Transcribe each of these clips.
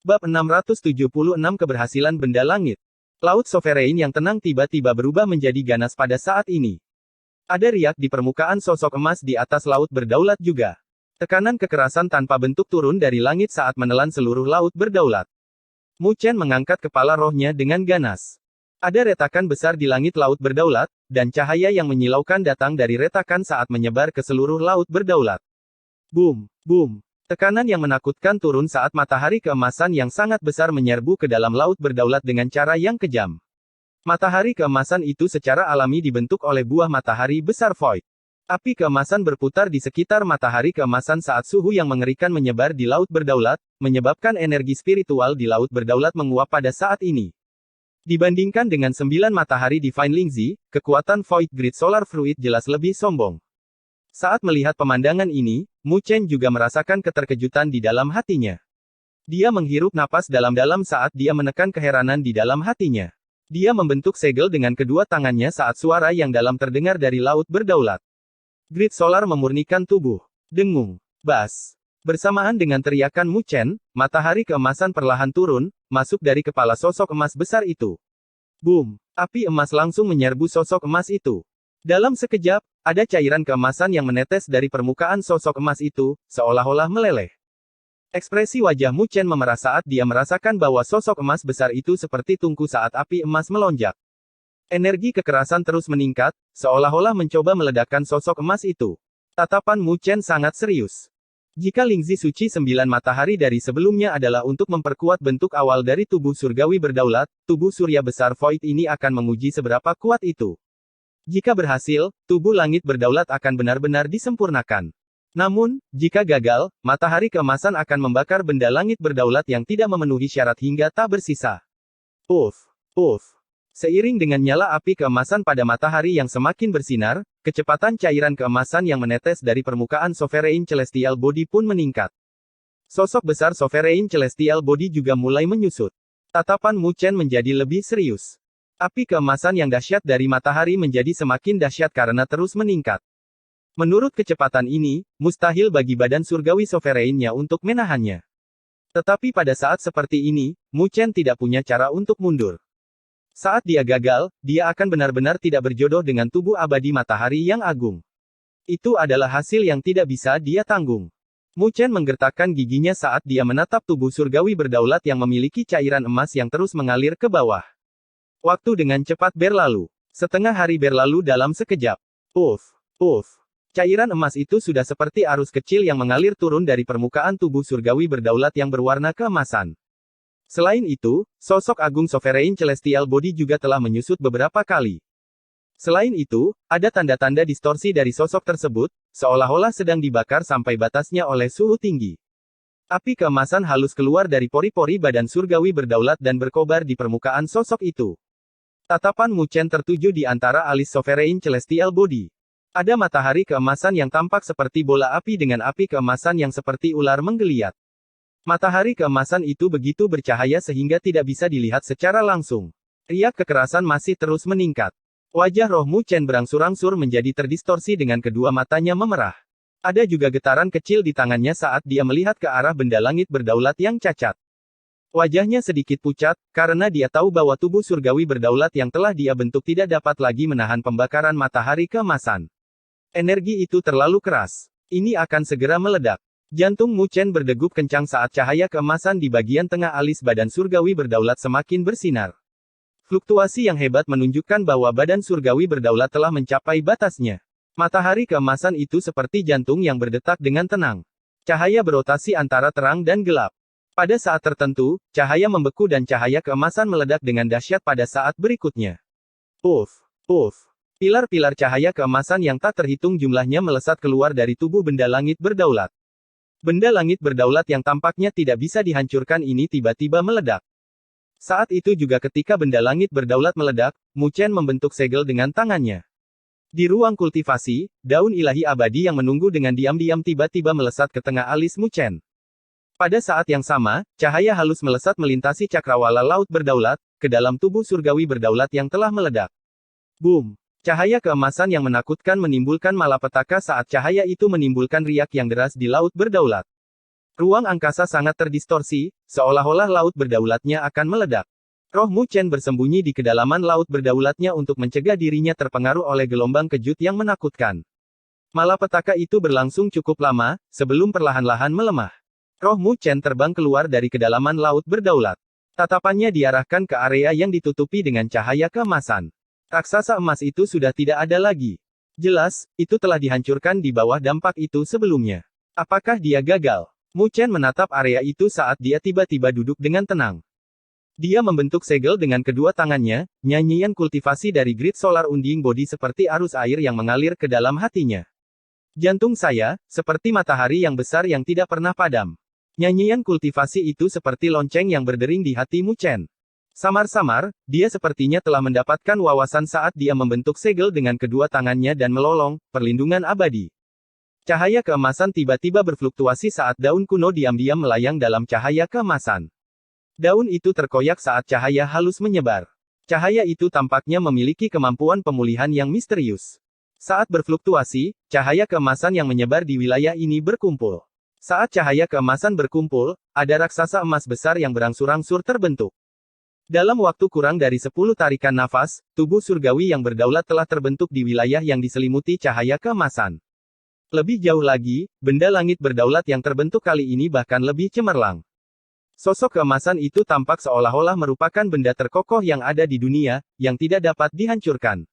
Bab 676 Keberhasilan Benda Langit. Laut Sovereign yang tenang tiba-tiba berubah menjadi ganas pada saat ini. Ada riak di permukaan sosok emas di atas laut berdaulat juga. Tekanan kekerasan tanpa bentuk turun dari langit saat menelan seluruh laut berdaulat. Mu Chen mengangkat kepala rohnya dengan ganas. Ada retakan besar di langit laut berdaulat, dan cahaya yang menyilaukan datang dari retakan saat menyebar ke seluruh laut berdaulat. Boom, boom. Tekanan yang menakutkan turun saat matahari keemasan yang sangat besar menyerbu ke dalam laut berdaulat dengan cara yang kejam. Matahari keemasan itu secara alami dibentuk oleh buah matahari besar void. Api keemasan berputar di sekitar matahari keemasan saat suhu yang mengerikan menyebar di laut berdaulat, menyebabkan energi spiritual di laut berdaulat menguap pada saat ini. Dibandingkan dengan 9 matahari Divine Lingzi, kekuatan Void Grid Solar Fruit jelas lebih sombong. Saat melihat pemandangan ini, Mu Chen juga merasakan keterkejutan di dalam hatinya. Dia menghirup napas dalam-dalam saat dia menekan keheranan di dalam hatinya. Dia membentuk segel dengan kedua tangannya saat suara yang dalam terdengar dari laut berdaulat. Grid solar memurnikan tubuh. Dengung. Bas. Bersamaan dengan teriakan Mu Chen, matahari keemasan perlahan turun, masuk dari kepala sosok emas besar itu. Boom. Api emas langsung menyerbu sosok emas itu. Dalam sekejap, ada cairan keemasan yang menetes dari permukaan sosok emas itu, seolah-olah meleleh. Ekspresi wajah Mu Chen memerah saat dia merasakan bahwa sosok emas besar itu seperti tungku saat api emas melonjak. Energi kekerasan terus meningkat, seolah-olah mencoba meledakkan sosok emas itu. Tatapan Mu Chen sangat serius. Jika Lingzi Suci 9 matahari dari sebelumnya adalah untuk memperkuat bentuk awal dari tubuh surgawi berdaulat, tubuh surya besar Void ini akan menguji seberapa kuat itu. Jika berhasil, tubuh langit berdaulat akan benar-benar disempurnakan. Namun, jika gagal, matahari keemasan akan membakar benda langit berdaulat yang tidak memenuhi syarat hingga tak bersisa. Uff, uff. Seiring dengan nyala api keemasan pada matahari yang semakin bersinar, kecepatan cairan keemasan yang menetes dari permukaan Sovereign Celestial Body pun meningkat. Sosok besar Sovereign Celestial Body juga mulai menyusut. Tatapan Mu Chen menjadi lebih serius. Api keemasan yang dahsyat dari matahari menjadi semakin dahsyat karena terus meningkat. Menurut kecepatan ini, mustahil bagi badan surgawi sovereign-nya untuk menahannya. Tetapi pada saat seperti ini, Mu Chen tidak punya cara untuk mundur. Saat dia gagal, dia akan benar-benar tidak berjodoh dengan tubuh abadi matahari yang agung. Itu adalah hasil yang tidak bisa dia tanggung. Mu Chen menggertakkan giginya saat dia menatap tubuh surgawi berdaulat yang memiliki cairan emas yang terus mengalir ke bawah. Waktu dengan cepat berlalu. Setengah hari berlalu dalam sekejap. Uff, uff. Cairan emas itu sudah seperti arus kecil yang mengalir turun dari permukaan tubuh surgawi berdaulat yang berwarna keemasan. Selain itu, sosok agung Sovereign Celestial Body juga telah menyusut beberapa kali. Selain itu, ada tanda-tanda distorsi dari sosok tersebut, seolah-olah sedang dibakar sampai batasnya oleh suhu tinggi. Api keemasan halus keluar dari pori-pori badan surgawi berdaulat dan berkobar di permukaan sosok itu. Tatapan Mu Chen tertuju di antara alis Sovereign Celestial Body. Ada matahari keemasan yang tampak seperti bola api dengan api keemasan yang seperti ular menggeliat. Matahari keemasan itu begitu bercahaya sehingga tidak bisa dilihat secara langsung. Riak kekerasan masih terus meningkat. Wajah roh Mu Chen berangsur-angsur menjadi terdistorsi dengan kedua matanya memerah. Ada juga getaran kecil di tangannya saat dia melihat ke arah benda langit berdaulat yang cacat. Wajahnya sedikit pucat, karena dia tahu bahwa tubuh surgawi berdaulat yang telah dia bentuk tidak dapat lagi menahan pembakaran matahari keemasan. Energi itu terlalu keras. Ini akan segera meledak. Jantung Mu Chen berdegup kencang saat cahaya keemasan di bagian tengah alis badan surgawi berdaulat semakin bersinar. Fluktuasi yang hebat menunjukkan bahwa badan surgawi berdaulat telah mencapai batasnya. Matahari keemasan itu seperti jantung yang berdetak dengan tenang. Cahaya berotasi antara terang dan gelap. Pada saat tertentu, cahaya membeku dan cahaya keemasan meledak dengan dahsyat pada saat berikutnya. Uff, uff. Pilar-pilar cahaya keemasan yang tak terhitung jumlahnya melesat keluar dari tubuh benda langit berdaulat. Benda langit berdaulat yang tampaknya tidak bisa dihancurkan ini tiba-tiba meledak. Saat itu juga ketika benda langit berdaulat meledak, Mu Chen membentuk segel dengan tangannya. Di ruang kultivasi, daun ilahi abadi yang menunggu dengan diam-diam tiba-tiba melesat ke tengah alis Mu Chen. Pada saat yang sama, cahaya halus melesat melintasi cakrawala laut berdaulat, ke dalam tubuh surgawi berdaulat yang telah meledak. Boom! Cahaya keemasan yang menakutkan menimbulkan malapetaka saat cahaya itu menimbulkan riak yang deras di laut berdaulat. Ruang angkasa sangat terdistorsi, seolah-olah laut berdaulatnya akan meledak. Roh Mu Chen bersembunyi di kedalaman laut berdaulatnya untuk mencegah dirinya terpengaruh oleh gelombang kejut yang menakutkan. Malapetaka itu berlangsung cukup lama, sebelum perlahan-lahan melemah. Roh Mu Chen terbang keluar dari kedalaman laut berdaulat. Tatapannya diarahkan ke area yang ditutupi dengan cahaya keemasan. Raksasa emas itu sudah tidak ada lagi. Jelas, itu telah dihancurkan di bawah dampak itu sebelumnya. Apakah dia gagal? Mu Chen menatap area itu saat dia tiba-tiba duduk dengan tenang. Dia membentuk segel dengan kedua tangannya, nyanyian kultivasi dari grid solar unding body seperti arus air yang mengalir ke dalam hatinya. Jantung saya, seperti matahari yang besar yang tidak pernah padam. Nyanyian kultivasi itu seperti lonceng yang berdering di hati Mu Chen. Samar-samar, dia sepertinya telah mendapatkan wawasan saat dia membentuk segel dengan kedua tangannya dan melolong, perlindungan abadi. Cahaya keemasan tiba-tiba berfluktuasi saat daun kuno diam-diam melayang dalam cahaya keemasan. Daun itu terkoyak saat cahaya halus menyebar. Cahaya itu tampaknya memiliki kemampuan pemulihan yang misterius. Saat berfluktuasi, cahaya keemasan yang menyebar di wilayah ini berkumpul. Saat cahaya keemasan berkumpul, ada raksasa emas besar yang berangsur-angsur terbentuk. Dalam waktu kurang dari 10 tarikan nafas, tubuh surgawi yang berdaulat telah terbentuk di wilayah yang diselimuti cahaya keemasan. Lebih jauh lagi, benda langit berdaulat yang terbentuk kali ini bahkan lebih cemerlang. Sosok keemasan itu tampak seolah-olah merupakan benda terkokoh yang ada di dunia, yang tidak dapat dihancurkan.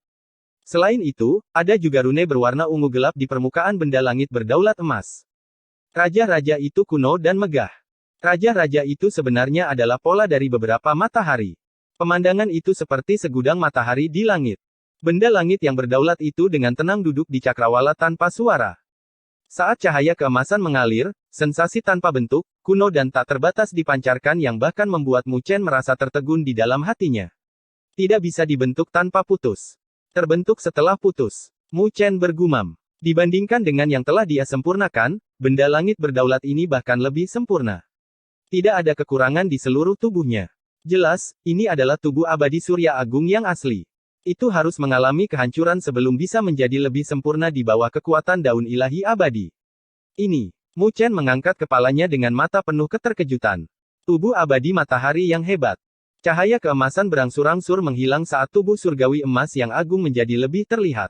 Selain itu, ada juga rune berwarna ungu gelap di permukaan benda langit berdaulat emas. Raja-raja itu kuno dan megah. Raja-raja itu sebenarnya adalah pola dari beberapa matahari. Pemandangan itu seperti segudang matahari di langit. Benda langit yang berdaulat itu dengan tenang duduk di cakrawala tanpa suara. Saat cahaya keemasan mengalir, sensasi tanpa bentuk, kuno dan tak terbatas dipancarkan yang bahkan membuat Mu Chen merasa tertegun di dalam hatinya. Tidak bisa dibentuk tanpa putus. Terbentuk setelah putus. Mu Chen bergumam. Dibandingkan dengan yang telah dia sempurnakan, benda langit berdaulat ini bahkan lebih sempurna. Tidak ada kekurangan di seluruh tubuhnya. Jelas, ini adalah tubuh abadi Surya Agung yang asli. Itu harus mengalami kehancuran sebelum bisa menjadi lebih sempurna di bawah kekuatan daun ilahi abadi. Ini. Mu Chen mengangkat kepalanya dengan mata penuh keterkejutan. Tubuh abadi matahari yang hebat. Cahaya keemasan berangsur-angsur menghilang saat tubuh surgawi emas yang agung menjadi lebih terlihat.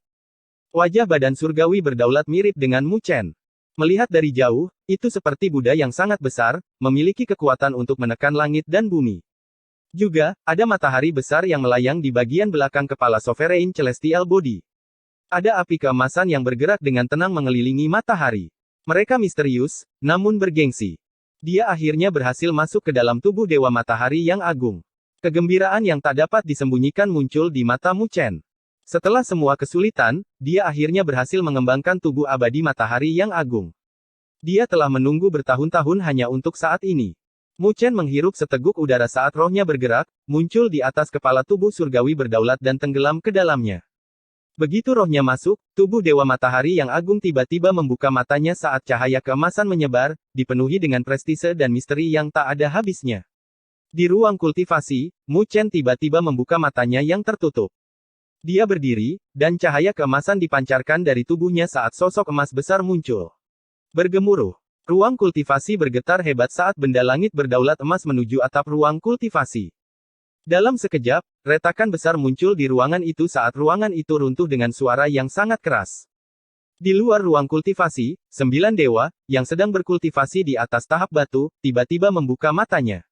Wajah badan surgawi berdaulat mirip dengan Mu Chen. Melihat dari jauh, itu seperti Buddha yang sangat besar, memiliki kekuatan untuk menekan langit dan bumi. Juga, ada matahari besar yang melayang di bagian belakang kepala Sovereign Celestial Body. Ada api keemasan yang bergerak dengan tenang mengelilingi matahari. Mereka misterius, namun bergengsi. Dia akhirnya berhasil masuk ke dalam tubuh Dewa Matahari yang agung. Kegembiraan yang tak dapat disembunyikan muncul di mata Mu Chen. Setelah semua kesulitan, dia akhirnya berhasil mengembangkan tubuh abadi matahari yang agung. Dia telah menunggu bertahun-tahun hanya untuk saat ini. Mu Chen menghirup seteguk udara saat rohnya bergerak, muncul di atas kepala tubuh surgawi berdaulat dan tenggelam ke dalamnya. Begitu rohnya masuk, tubuh Dewa Matahari yang agung tiba-tiba membuka matanya saat cahaya keemasan menyebar, dipenuhi dengan prestise dan misteri yang tak ada habisnya. Di ruang kultivasi, Mu Chen tiba-tiba membuka matanya yang tertutup. Dia berdiri, dan cahaya keemasan dipancarkan dari tubuhnya saat sosok emas besar muncul. Bergemuruh. Ruang kultivasi bergetar hebat saat benda langit berdaulat emas menuju atap ruang kultivasi. Dalam sekejap, retakan besar muncul di ruangan itu saat ruangan itu runtuh dengan suara yang sangat keras. Di luar ruang kultivasi, 9 dewa, yang sedang berkultivasi di atas tahap batu, tiba-tiba membuka matanya.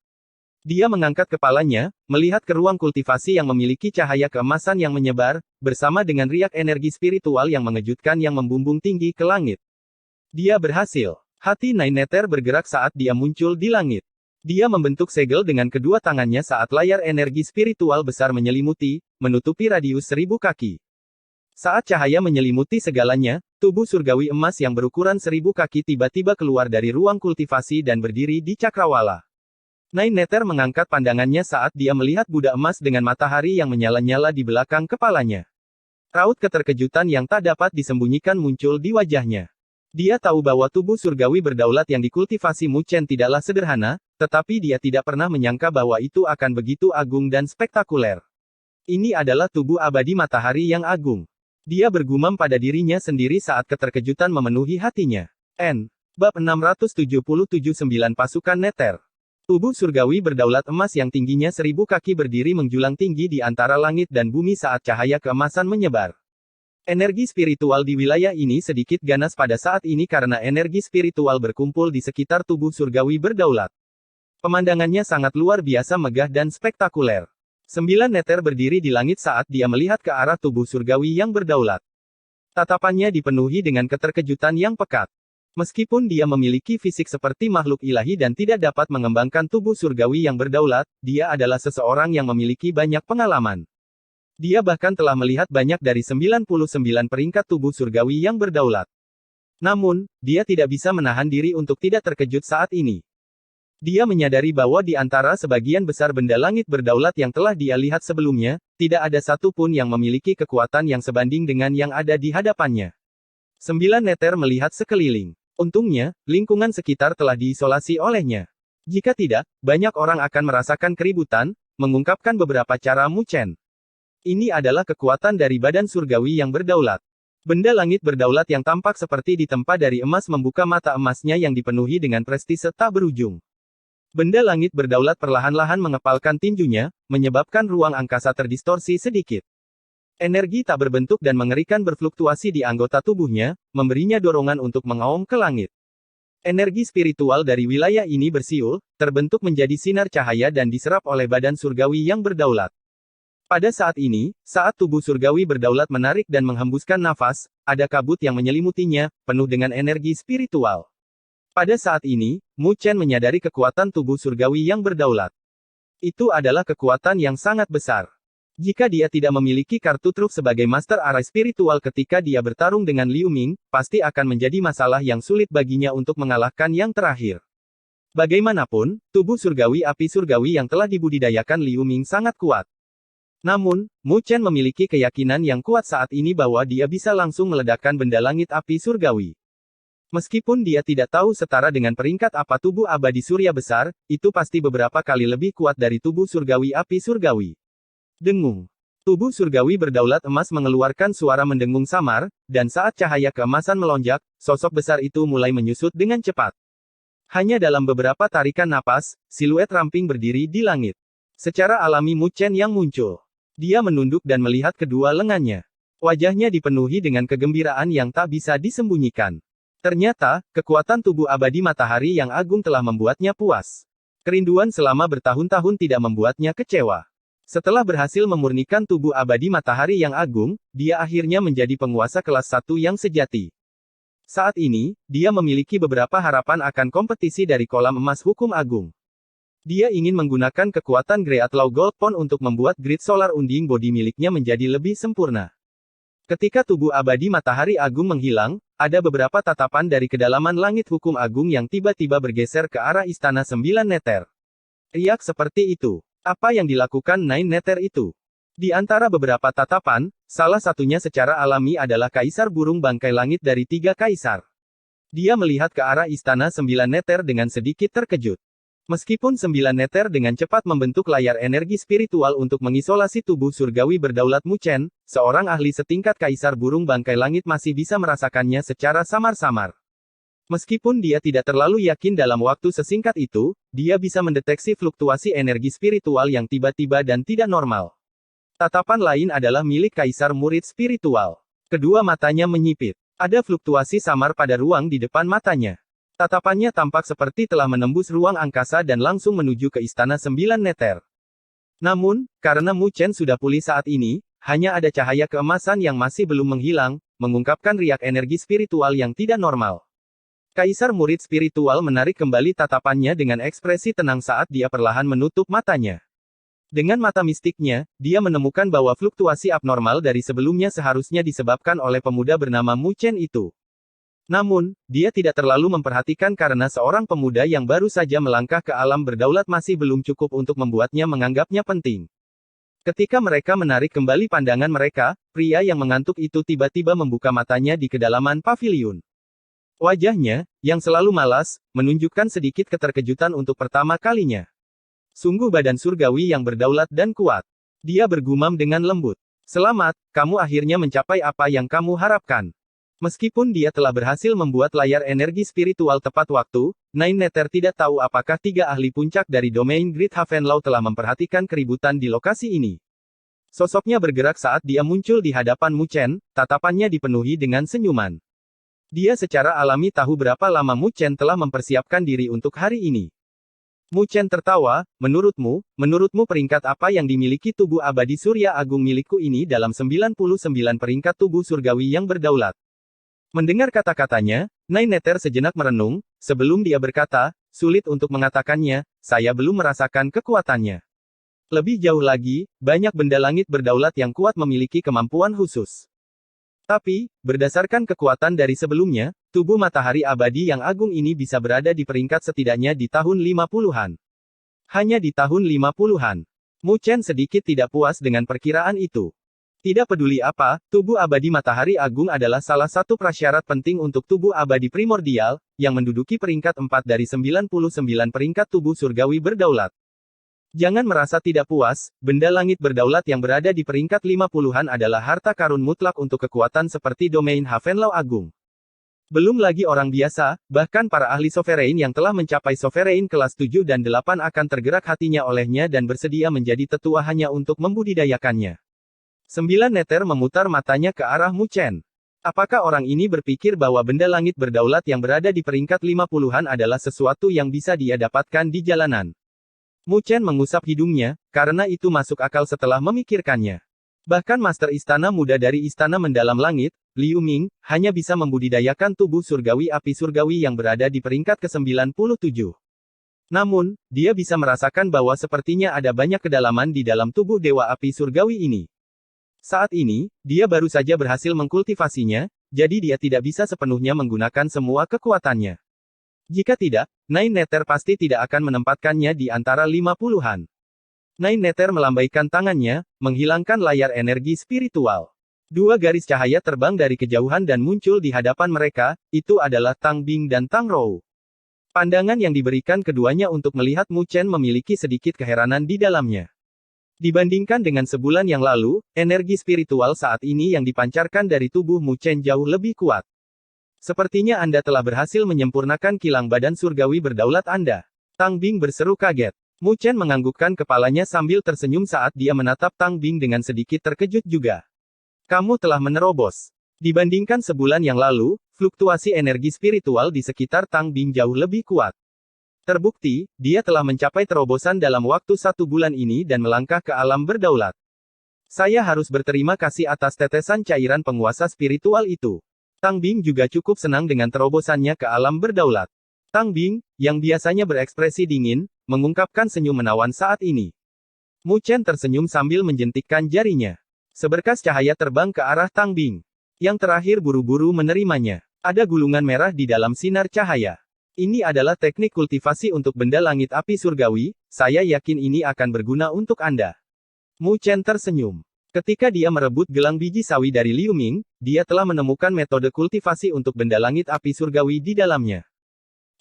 Dia mengangkat kepalanya, melihat ke ruang kultivasi yang memiliki cahaya keemasan yang menyebar, bersama dengan riak energi spiritual yang mengejutkan yang membumbung tinggi ke langit. Dia berhasil. Hati Nine Nether bergerak saat dia muncul di langit. Dia membentuk segel dengan kedua tangannya saat layar energi spiritual besar menyelimuti, menutupi radius 1000 kaki. Saat cahaya menyelimuti segalanya, tubuh surgawi emas yang berukuran 1000 kaki tiba-tiba keluar dari ruang kultivasi dan berdiri di cakrawala. Nine Nether mengangkat pandangannya saat dia melihat Buddha emas dengan matahari yang menyala-nyala di belakang kepalanya. Raut keterkejutan yang tak dapat disembunyikan muncul di wajahnya. Dia tahu bahwa tubuh surgawi berdaulat yang dikultivasi Mu Chen tidaklah sederhana, tetapi dia tidak pernah menyangka bahwa itu akan begitu agung dan spektakuler. Ini adalah tubuh abadi matahari yang agung. Dia bergumam pada dirinya sendiri saat keterkejutan memenuhi hatinya. Bab 677-9 Pasukan Nether. Tubuh surgawi berdaulat emas yang tingginya 1000 kaki berdiri menjulang tinggi di antara langit dan bumi saat cahaya keemasan menyebar. Energi spiritual di wilayah ini sedikit ganas pada saat ini karena energi spiritual berkumpul di sekitar tubuh surgawi berdaulat. Pemandangannya sangat luar biasa megah dan spektakuler. 9 Nether berdiri di langit saat dia melihat ke arah tubuh surgawi yang berdaulat. Tatapannya dipenuhi dengan keterkejutan yang pekat. Meskipun dia memiliki fisik seperti makhluk ilahi dan tidak dapat mengembangkan tubuh surgawi yang berdaulat, dia adalah seseorang yang memiliki banyak pengalaman. Dia bahkan telah melihat banyak dari 99 peringkat tubuh surgawi yang berdaulat. Namun, dia tidak bisa menahan diri untuk tidak terkejut saat ini. Dia menyadari bahwa di antara sebagian besar benda langit berdaulat yang telah dia lihat sebelumnya, tidak ada satu pun yang memiliki kekuatan yang sebanding dengan yang ada di hadapannya. 9 Nether melihat sekeliling. Untungnya, lingkungan sekitar telah diisolasi olehnya. Jika tidak, banyak orang akan merasakan keributan, mengungkapkan beberapa cara Mu Chen. Ini adalah kekuatan dari badan surgawi yang berdaulat. Benda langit berdaulat yang tampak seperti ditempa dari emas membuka mata emasnya yang dipenuhi dengan prestise tak berujung. Benda langit berdaulat perlahan-lahan mengepalkan tinjunya, menyebabkan ruang angkasa terdistorsi sedikit. Energi tak berbentuk dan mengerikan berfluktuasi di anggota tubuhnya, memberinya dorongan untuk mengaum ke langit. Energi spiritual dari wilayah ini bersiul, terbentuk menjadi sinar cahaya dan diserap oleh badan surgawi yang berdaulat. Pada saat ini, saat tubuh surgawi berdaulat menarik dan menghembuskan nafas, ada kabut yang menyelimutinya, penuh dengan energi spiritual. Pada saat ini, Mu Chen menyadari kekuatan tubuh surgawi yang berdaulat. Itu adalah kekuatan yang sangat besar. Jika dia tidak memiliki kartu truf sebagai Master Arai Spiritual ketika dia bertarung dengan Liu Ming, pasti akan menjadi masalah yang sulit baginya untuk mengalahkan yang terakhir. Bagaimanapun, tubuh surgawi api surgawi yang telah dibudidayakan Liu Ming sangat kuat. Namun, Mu Chen memiliki keyakinan yang kuat saat ini bahwa dia bisa langsung meledakkan benda langit api surgawi. Meskipun dia tidak tahu setara dengan peringkat apa tubuh abadi surya besar, itu pasti beberapa kali lebih kuat dari tubuh surgawi api surgawi. Dengung. Tubuh surgawi berdaulat emas mengeluarkan suara mendengung samar, dan saat cahaya keemasan melonjak, sosok besar itu mulai menyusut dengan cepat. Hanya dalam beberapa tarikan napas, siluet ramping berdiri di langit. Secara alami Mu Chen yang muncul. Dia menunduk dan melihat kedua lengannya. Wajahnya dipenuhi dengan kegembiraan yang tak bisa disembunyikan. Ternyata, kekuatan tubuh abadi matahari yang agung telah membuatnya puas. Kerinduan selama bertahun-tahun tidak membuatnya kecewa. Setelah berhasil memurnikan tubuh abadi matahari yang agung, dia akhirnya menjadi penguasa kelas 1 yang sejati. Saat ini, dia memiliki beberapa harapan akan kompetisi dari kolam emas hukum agung. Dia ingin menggunakan kekuatan Great Law Gold Pond untuk membuat Grid Solar Unding Body miliknya menjadi lebih sempurna. Ketika tubuh abadi matahari agung menghilang, ada beberapa tatapan dari kedalaman langit hukum agung yang tiba-tiba bergeser ke arah istana 9 Nether. Riak seperti itu. Apa yang dilakukan 9 Nether itu? Di antara beberapa tatapan, salah satunya secara alami adalah Kaisar Burung Bangkai Langit dari 3 Kaisar. Dia melihat ke arah istana 9 Nether dengan sedikit terkejut. Meskipun 9 Nether dengan cepat membentuk layar energi spiritual untuk mengisolasi tubuh surgawi berdaulat Mu Chen, seorang ahli setingkat Kaisar Burung Bangkai Langit masih bisa merasakannya secara samar-samar. Meskipun dia tidak terlalu yakin dalam waktu sesingkat itu, dia bisa mendeteksi fluktuasi energi spiritual yang tiba-tiba dan tidak normal. Tatapan lain adalah milik Kaisar Murid Spiritual. Kedua matanya menyipit. Ada fluktuasi samar pada ruang di depan matanya. Tatapannya tampak seperti telah menembus ruang angkasa dan langsung menuju ke istana 9 Nether. Namun, karena Mu Chen sudah pulih saat ini, hanya ada cahaya keemasan yang masih belum menghilang, mengungkapkan riak energi spiritual yang tidak normal. Kaisar Murid Spiritual menarik kembali tatapannya dengan ekspresi tenang saat dia perlahan menutup matanya. Dengan mata mistiknya, dia menemukan bahwa fluktuasi abnormal dari sebelumnya seharusnya disebabkan oleh pemuda bernama Mu Chen itu. Namun, dia tidak terlalu memperhatikan karena seorang pemuda yang baru saja melangkah ke alam berdaulat masih belum cukup untuk membuatnya menganggapnya penting. Ketika mereka menarik kembali pandangan mereka, pria yang mengantuk itu tiba-tiba membuka matanya di kedalaman paviliun. Wajahnya, yang selalu malas, menunjukkan sedikit keterkejutan untuk pertama kalinya. Sungguh badan surgawi yang berdaulat dan kuat. Dia bergumam dengan lembut. Selamat, kamu akhirnya mencapai apa yang kamu harapkan. Meskipun dia telah berhasil membuat layar energi spiritual tepat waktu, Nine Nether tidak tahu apakah tiga ahli puncak dari domain Great Havenlaw telah memperhatikan keributan di lokasi ini. Sosoknya bergerak saat dia muncul di hadapan Mu Chen, tatapannya dipenuhi dengan senyuman. Dia secara alami tahu berapa lama Mu Chen telah mempersiapkan diri untuk hari ini. Mu Chen tertawa, menurutmu peringkat apa yang dimiliki tubuh abadi Surya Agung milikku ini dalam 99 peringkat tubuh surgawi yang berdaulat? Mendengar kata-katanya, Nine Nether sejenak merenung, sebelum dia berkata, sulit untuk mengatakannya, saya belum merasakan kekuatannya. Lebih jauh lagi, banyak benda langit berdaulat yang kuat memiliki kemampuan khusus. Tapi, berdasarkan kekuatan dari sebelumnya, tubuh matahari abadi yang agung ini bisa berada di peringkat setidaknya di tahun 50-an. Hanya di tahun 50-an. Mu Chen sedikit tidak puas dengan perkiraan itu. Tidak peduli apa, tubuh abadi matahari agung adalah salah satu prasyarat penting untuk tubuh abadi primordial, yang menduduki peringkat 4 dari 99 peringkat tubuh surgawi berdaulat. Jangan merasa tidak puas, benda langit berdaulat yang berada di peringkat 50-an adalah harta karun mutlak untuk kekuatan seperti domain Havenlaw Agung. Belum lagi orang biasa, bahkan para ahli sovereign yang telah mencapai sovereign kelas 7 dan 8 akan tergerak hatinya olehnya dan bersedia menjadi tetua hanya untuk membudidayakannya. 9 Nether memutar matanya ke arah Mu Chen. Apakah orang ini berpikir bahwa benda langit berdaulat yang berada di peringkat 50-an adalah sesuatu yang bisa dia dapatkan di jalanan? Mu Chen mengusap hidungnya, karena itu masuk akal setelah memikirkannya. Bahkan Master Istana Muda dari Istana Mendalam Langit, Liu Ming, hanya bisa membudidayakan tubuh surgawi api surgawi yang berada di peringkat ke-97. Namun, dia bisa merasakan bahwa sepertinya ada banyak kedalaman di dalam tubuh Dewa Api Surgawi ini. Saat ini, dia baru saja berhasil mengkultivasinya, jadi dia tidak bisa sepenuhnya menggunakan semua kekuatannya. Jika tidak, Nine Nether pasti tidak akan menempatkannya di antara 50-an. Nine Nether melambaikan tangannya, menghilangkan layar energi spiritual. Dua garis cahaya terbang dari kejauhan dan muncul di hadapan mereka, itu adalah Tang Bing dan Tang Rou. Pandangan yang diberikan keduanya untuk melihat Mu Chen memiliki sedikit keheranan di dalamnya. Dibandingkan dengan sebulan yang lalu, energi spiritual saat ini yang dipancarkan dari tubuh Mu Chen jauh lebih kuat. Sepertinya Anda telah berhasil menyempurnakan kilang badan surgawi berdaulat Anda. Tang Bing berseru kaget. Mu Chen menganggukkan kepalanya sambil tersenyum saat dia menatap Tang Bing dengan sedikit terkejut juga. Kamu telah menerobos. Dibandingkan sebulan yang lalu, fluktuasi energi spiritual di sekitar Tang Bing jauh lebih kuat. Terbukti, dia telah mencapai terobosan dalam waktu 1 bulan ini dan melangkah ke alam berdaulat. Saya harus berterima kasih atas tetesan cairan penguasa spiritual itu. Tang Bing juga cukup senang dengan terobosannya ke alam berdaulat. Tang Bing, yang biasanya berekspresi dingin, mengungkapkan senyum menawan saat ini. Mu Chen tersenyum sambil menjentikkan jarinya. Seberkas cahaya terbang ke arah Tang Bing. Yang terakhir buru-buru menerimanya. Ada gulungan merah di dalam sinar cahaya. Ini adalah teknik kultivasi untuk benda langit api surgawi, saya yakin ini akan berguna untuk Anda. Mu Chen tersenyum. Ketika dia merebut gelang biji sawi dari Liu Ming, dia telah menemukan metode kultivasi untuk benda langit api surgawi di dalamnya.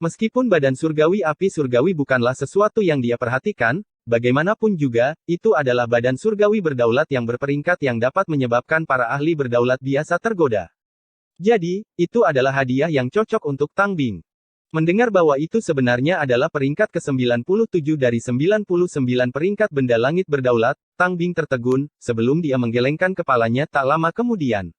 Meskipun badan surgawi api surgawi bukanlah sesuatu yang dia perhatikan, bagaimanapun juga, itu adalah badan surgawi berdaulat yang berperingkat yang dapat menyebabkan para ahli berdaulat biasa tergoda. Jadi, itu adalah hadiah yang cocok untuk Tang Bing. Mendengar bahwa itu sebenarnya adalah peringkat ke-97 dari 99 peringkat benda langit berdaulat, Tang Bing tertegun, sebelum dia menggelengkan kepalanya tak lama kemudian.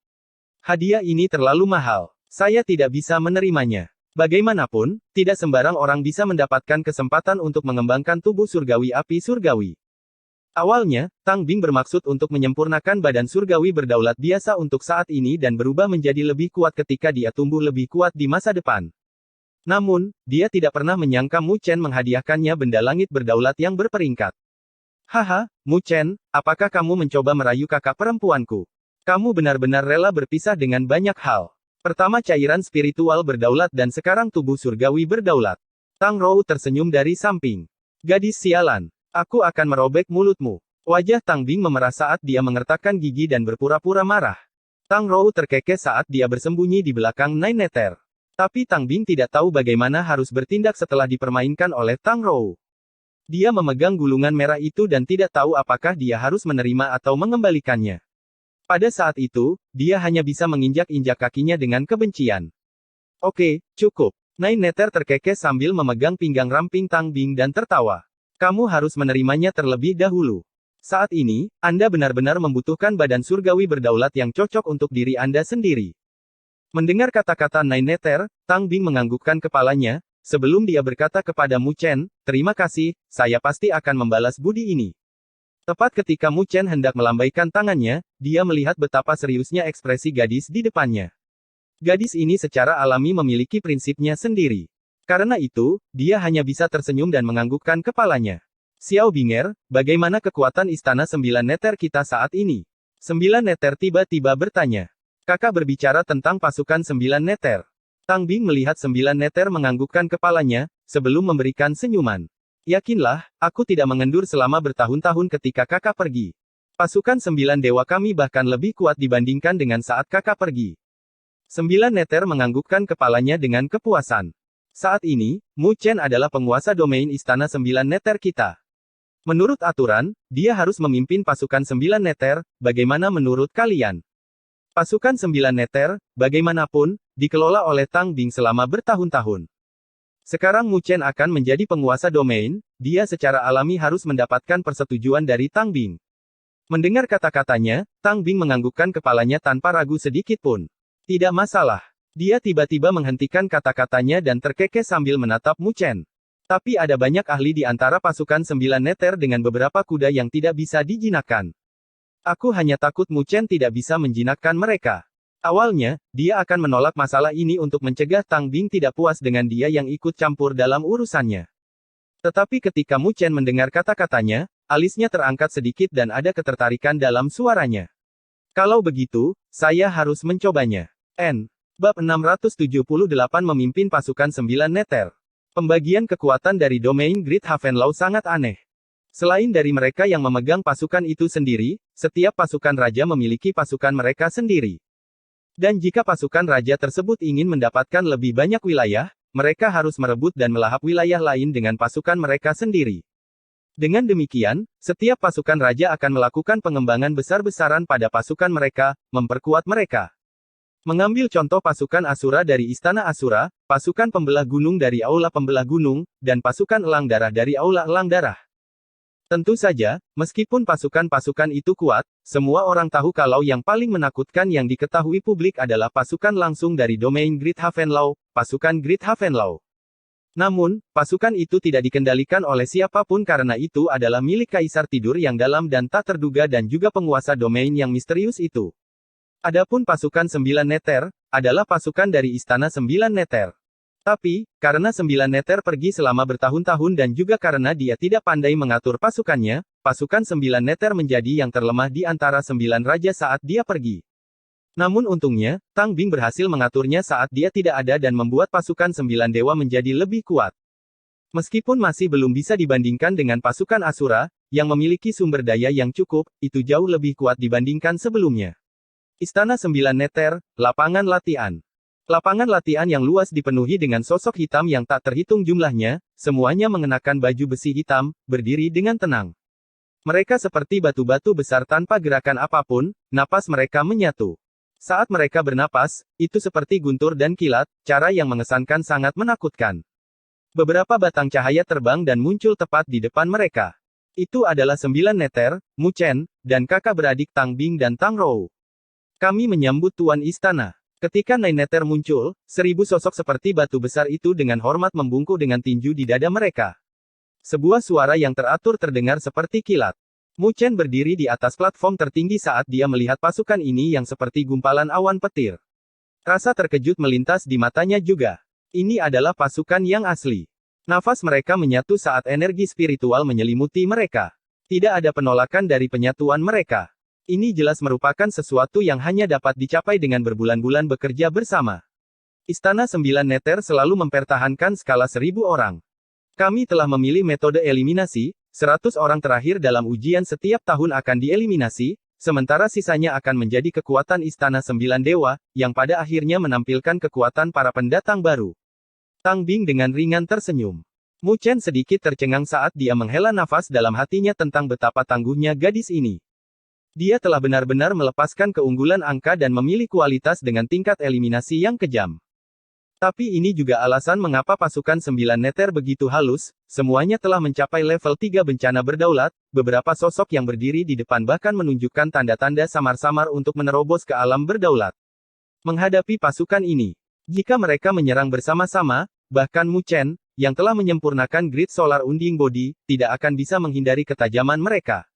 Hadiah ini terlalu mahal. Saya tidak bisa menerimanya. Bagaimanapun, tidak sembarang orang bisa mendapatkan kesempatan untuk mengembangkan tubuh surgawi api surgawi. Awalnya, Tang Bing bermaksud untuk menyempurnakan badan surgawi berdaulat biasa untuk saat ini dan berubah menjadi lebih kuat ketika dia tumbuh lebih kuat di masa depan. Namun, dia tidak pernah menyangka Mu Chen menghadiahkannya benda langit berdaulat yang berperingkat. Haha, Mu Chen, apakah kamu mencoba merayu kakak perempuanku? Kamu benar-benar rela berpisah dengan banyak hal. Pertama cairan spiritual berdaulat dan sekarang tubuh surgawi berdaulat. Tang Rou tersenyum dari samping. Gadis sialan, aku akan merobek mulutmu. Wajah Tang Bing memerah saat dia mengertakkan gigi dan berpura-pura marah. Tang Rou terkekeh saat dia bersembunyi di belakang Nine Nether. Tapi Tang Bing tidak tahu bagaimana harus bertindak setelah dipermainkan oleh Tang Rou. Dia memegang gulungan merah itu dan tidak tahu apakah dia harus menerima atau mengembalikannya. Pada saat itu, dia hanya bisa menginjak-injak kakinya dengan kebencian. Oke, cukup. Nine Nether terkekeh sambil memegang pinggang ramping Tang Bing dan tertawa. Kamu harus menerimanya terlebih dahulu. Saat ini, Anda benar-benar membutuhkan badan surgawi berdaulat yang cocok untuk diri Anda sendiri. Mendengar kata-kata Nine Nether, Tang Bing menganggukkan kepalanya, sebelum dia berkata kepada Mu Chen, terima kasih, saya pasti akan membalas budi ini. Tepat ketika Mu Chen hendak melambaikan tangannya, dia melihat betapa seriusnya ekspresi gadis di depannya. Gadis ini secara alami memiliki prinsipnya sendiri. Karena itu, dia hanya bisa tersenyum dan menganggukkan kepalanya. Xiao Binger, bagaimana kekuatan Istana Sembilan Nether kita saat ini? Sembilan Nether tiba-tiba bertanya. Kakak berbicara tentang pasukan Sembilan Nether. Tang Bing melihat Sembilan Nether menganggukkan kepalanya, sebelum memberikan senyuman. Yakinlah, aku tidak mengendur selama bertahun-tahun ketika kakak pergi. Pasukan Sembilan Dewa kami bahkan lebih kuat dibandingkan dengan saat kakak pergi. Sembilan Nether menganggukkan kepalanya dengan kepuasan. Saat ini, Mu Chen adalah penguasa domain Istana Sembilan Nether kita. Menurut aturan, dia harus memimpin pasukan Sembilan Nether, bagaimana menurut kalian? Pasukan Sembilan Nether, bagaimanapun, dikelola oleh Tang Bing selama bertahun-tahun. Sekarang Mu Chen akan menjadi penguasa domain, dia secara alami harus mendapatkan persetujuan dari Tang Bing. Mendengar kata-katanya, Tang Bing menganggukkan kepalanya tanpa ragu sedikit pun. Tidak masalah. Dia tiba-tiba menghentikan kata-katanya dan terkekeh sambil menatap Mu Chen. Tapi ada banyak ahli di antara pasukan Sembilan Nether dengan beberapa kuda yang tidak bisa dijinakkan. Aku hanya takut Mu Chen tidak bisa menjinakkan mereka. Awalnya, dia akan menolak masalah ini untuk mencegah Tang Bing tidak puas dengan dia yang ikut campur dalam urusannya. Tetapi ketika Mu Chen mendengar kata-katanya, alisnya terangkat sedikit dan ada ketertarikan dalam suaranya. Kalau begitu, saya harus mencobanya. Bab 678 memimpin pasukan Sembilan Nether. Pembagian kekuatan dari domain Great Havenlaw sangat aneh. Selain dari mereka yang memegang pasukan itu sendiri, setiap pasukan raja memiliki pasukan mereka sendiri. Dan jika pasukan raja tersebut ingin mendapatkan lebih banyak wilayah, mereka harus merebut dan melahap wilayah lain dengan pasukan mereka sendiri. Dengan demikian, setiap pasukan raja akan melakukan pengembangan besar-besaran pada pasukan mereka, memperkuat mereka. Mengambil contoh pasukan Asura dari Istana Asura, pasukan pembelah gunung dari Aula Pembelah Gunung, dan pasukan Elang Darah dari Aula Elang Darah. Tentu saja, meskipun pasukan-pasukan itu kuat, semua orang tahu kalau yang paling menakutkan yang diketahui publik adalah pasukan langsung dari domain Great Havenlaw, pasukan Great Havenlaw. Namun, pasukan itu tidak dikendalikan oleh siapapun karena itu adalah milik Kaisar Tidur yang dalam dan tak terduga dan juga penguasa domain yang misterius itu. Adapun pasukan Sembilan Nether, adalah pasukan dari Istana Sembilan Nether. Tapi, karena Sembilan Nether pergi selama bertahun-tahun dan juga karena dia tidak pandai mengatur pasukannya, pasukan Sembilan Nether menjadi yang terlemah di antara Sembilan Raja saat dia pergi. Namun untungnya, Tang Bing berhasil mengaturnya saat dia tidak ada dan membuat pasukan Sembilan Dewa menjadi lebih kuat. Meskipun masih belum bisa dibandingkan dengan pasukan Asura, yang memiliki sumber daya yang cukup, itu jauh lebih kuat dibandingkan sebelumnya. Istana Sembilan Nether, lapangan latihan. Lapangan latihan yang luas dipenuhi dengan sosok hitam yang tak terhitung jumlahnya, semuanya mengenakan baju besi hitam, berdiri dengan tenang. Mereka seperti batu-batu besar tanpa gerakan apapun, napas mereka menyatu. Saat mereka bernapas, itu seperti guntur dan kilat, cara yang mengesankan sangat menakutkan. Beberapa batang cahaya terbang dan muncul tepat di depan mereka. Itu adalah Sembilan Nether, Mu Chen, dan kakak beradik Tang Bing dan Tang Rou. Kami menyambut Tuan Istana. Ketika Nine Nether muncul, 1000 sosok seperti batu besar itu dengan hormat membungkuk dengan tinju di dada mereka. Sebuah suara yang teratur terdengar seperti kilat. Mu Chen berdiri di atas platform tertinggi saat dia melihat pasukan ini yang seperti gumpalan awan petir. Rasa terkejut melintas di matanya juga. Ini adalah pasukan yang asli. Nafas mereka menyatu saat energi spiritual menyelimuti mereka. Tidak ada penolakan dari penyatuan mereka. Ini jelas merupakan sesuatu yang hanya dapat dicapai dengan berbulan-bulan bekerja bersama. Istana Sembilan Nether selalu mempertahankan skala 1000 orang. Kami telah memilih metode eliminasi, 100 orang terakhir dalam ujian setiap tahun akan dieliminasi, sementara sisanya akan menjadi kekuatan Istana Sembilan Dewa, yang pada akhirnya menampilkan kekuatan para pendatang baru. Tang Bing dengan ringan tersenyum. Mu Chen sedikit tercengang saat dia menghela nafas dalam hatinya tentang betapa tangguhnya gadis ini. Dia telah benar-benar melepaskan keunggulan angka dan memilih kualitas dengan tingkat eliminasi yang kejam. Tapi ini juga alasan mengapa pasukan 9 Nether begitu halus, semuanya telah mencapai level 3 bencana berdaulat, beberapa sosok yang berdiri di depan bahkan menunjukkan tanda-tanda samar-samar untuk menerobos ke alam berdaulat. Menghadapi pasukan ini, jika mereka menyerang bersama-sama, bahkan Mu Chen, yang telah menyempurnakan Grid Solar Unding Body, tidak akan bisa menghindari ketajaman mereka.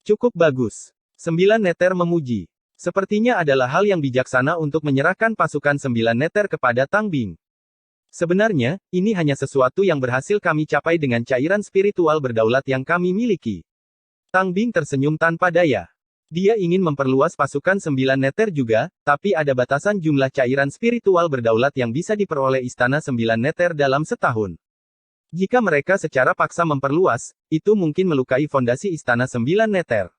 Cukup bagus. 9 Nether memuji. Sepertinya adalah hal yang bijaksana untuk menyerahkan pasukan 9 Nether kepada Tang Bing. Sebenarnya, ini hanya sesuatu yang berhasil kami capai dengan cairan spiritual berdaulat yang kami miliki. Tang Bing tersenyum tanpa daya. Dia ingin memperluas pasukan 9 Nether juga, tapi ada batasan jumlah cairan spiritual berdaulat yang bisa diperoleh Istana 9 Nether dalam setahun. Jika mereka secara paksa memperluas, itu mungkin melukai fondasi Istana 9 Nether.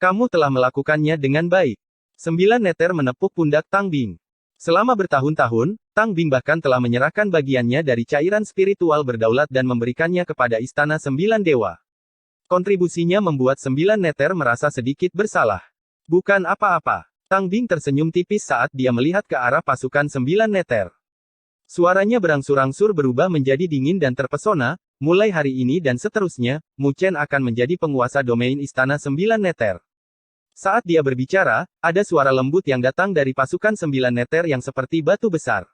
Kamu telah melakukannya dengan baik. 9 Nether menepuk pundak Tang Bing. Selama bertahun-tahun, Tang Bing bahkan telah menyerahkan bagiannya dari cairan spiritual berdaulat dan memberikannya kepada Istana 9 Dewa. Kontribusinya membuat 9 Nether merasa sedikit bersalah. Bukan apa-apa. Tang Bing tersenyum tipis saat dia melihat ke arah pasukan 9 Nether. Suaranya berangsur-angsur berubah menjadi dingin dan terpesona, mulai hari ini dan seterusnya, Mu Chen akan menjadi penguasa domain Istana 9 Nether. Saat dia berbicara, ada suara lembut yang datang dari pasukan 9 Nether yang seperti batu besar.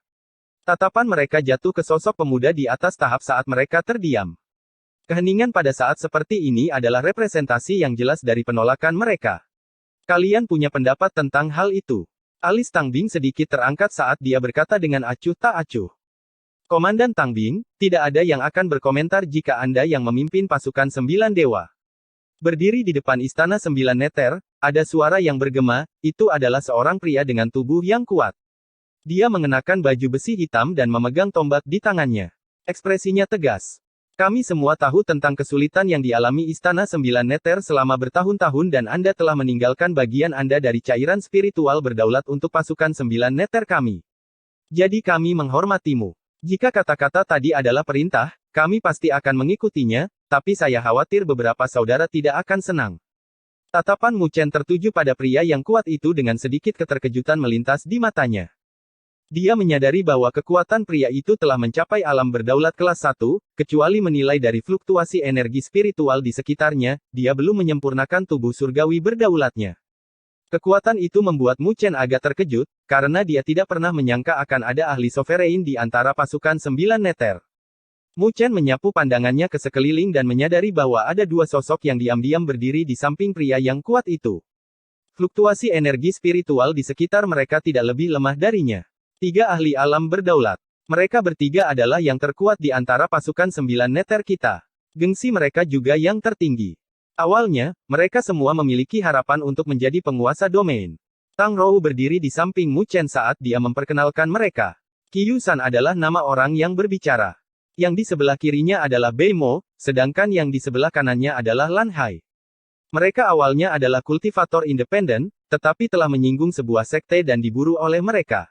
Tatapan mereka jatuh ke sosok pemuda di atas tahap saat mereka terdiam. Keheningan pada saat seperti ini adalah representasi yang jelas dari penolakan mereka. Kalian punya pendapat tentang hal itu? Alis Tang Bing sedikit terangkat saat dia berkata dengan acuh tak acuh. Komandan Tang Bing, tidak ada yang akan berkomentar jika Anda yang memimpin pasukan 9 Dewa. Berdiri di depan Istana 9 Nether, ada suara yang bergema, itu adalah seorang pria dengan tubuh yang kuat. Dia mengenakan baju besi hitam dan memegang tombak di tangannya. Ekspresinya tegas. Kami semua tahu tentang kesulitan yang dialami Istana 9 Nether selama bertahun-tahun dan Anda telah meninggalkan bagian Anda dari cairan spiritual berdaulat untuk pasukan 9 Nether kami. Jadi kami menghormatimu. Jika kata-kata tadi adalah perintah, kami pasti akan mengikutinya, tapi saya khawatir beberapa saudara tidak akan senang. Tatapan Mu Chen tertuju pada pria yang kuat itu dengan sedikit keterkejutan melintas di matanya. Dia menyadari bahwa kekuatan pria itu telah mencapai alam berdaulat kelas 1, kecuali menilai dari fluktuasi energi spiritual di sekitarnya, dia belum menyempurnakan tubuh surgawi berdaulatnya. Kekuatan itu membuat Mu Chen agak terkejut, karena dia tidak pernah menyangka akan ada ahli sovereign di antara pasukan 9 Nether. Mu Chen menyapu pandangannya ke sekeliling dan menyadari bahwa ada dua sosok yang diam-diam berdiri di samping pria yang kuat itu. Fluktuasi energi spiritual di sekitar mereka tidak lebih lemah darinya. 3 ahli alam berdaulat. Mereka bertiga adalah yang terkuat di antara pasukan 9 Nether kita. Gengsi mereka juga yang tertinggi. Awalnya, mereka semua memiliki harapan untuk menjadi penguasa domain. Tang Rou berdiri di samping Mu Chen saat dia memperkenalkan mereka. Qiyu San adalah nama orang yang berbicara. Yang di sebelah kirinya adalah Bei Mo, sedangkan yang di sebelah kanannya adalah Lan Hai. Mereka awalnya adalah kultivator independen, tetapi telah menyinggung sebuah sekte dan diburu oleh mereka.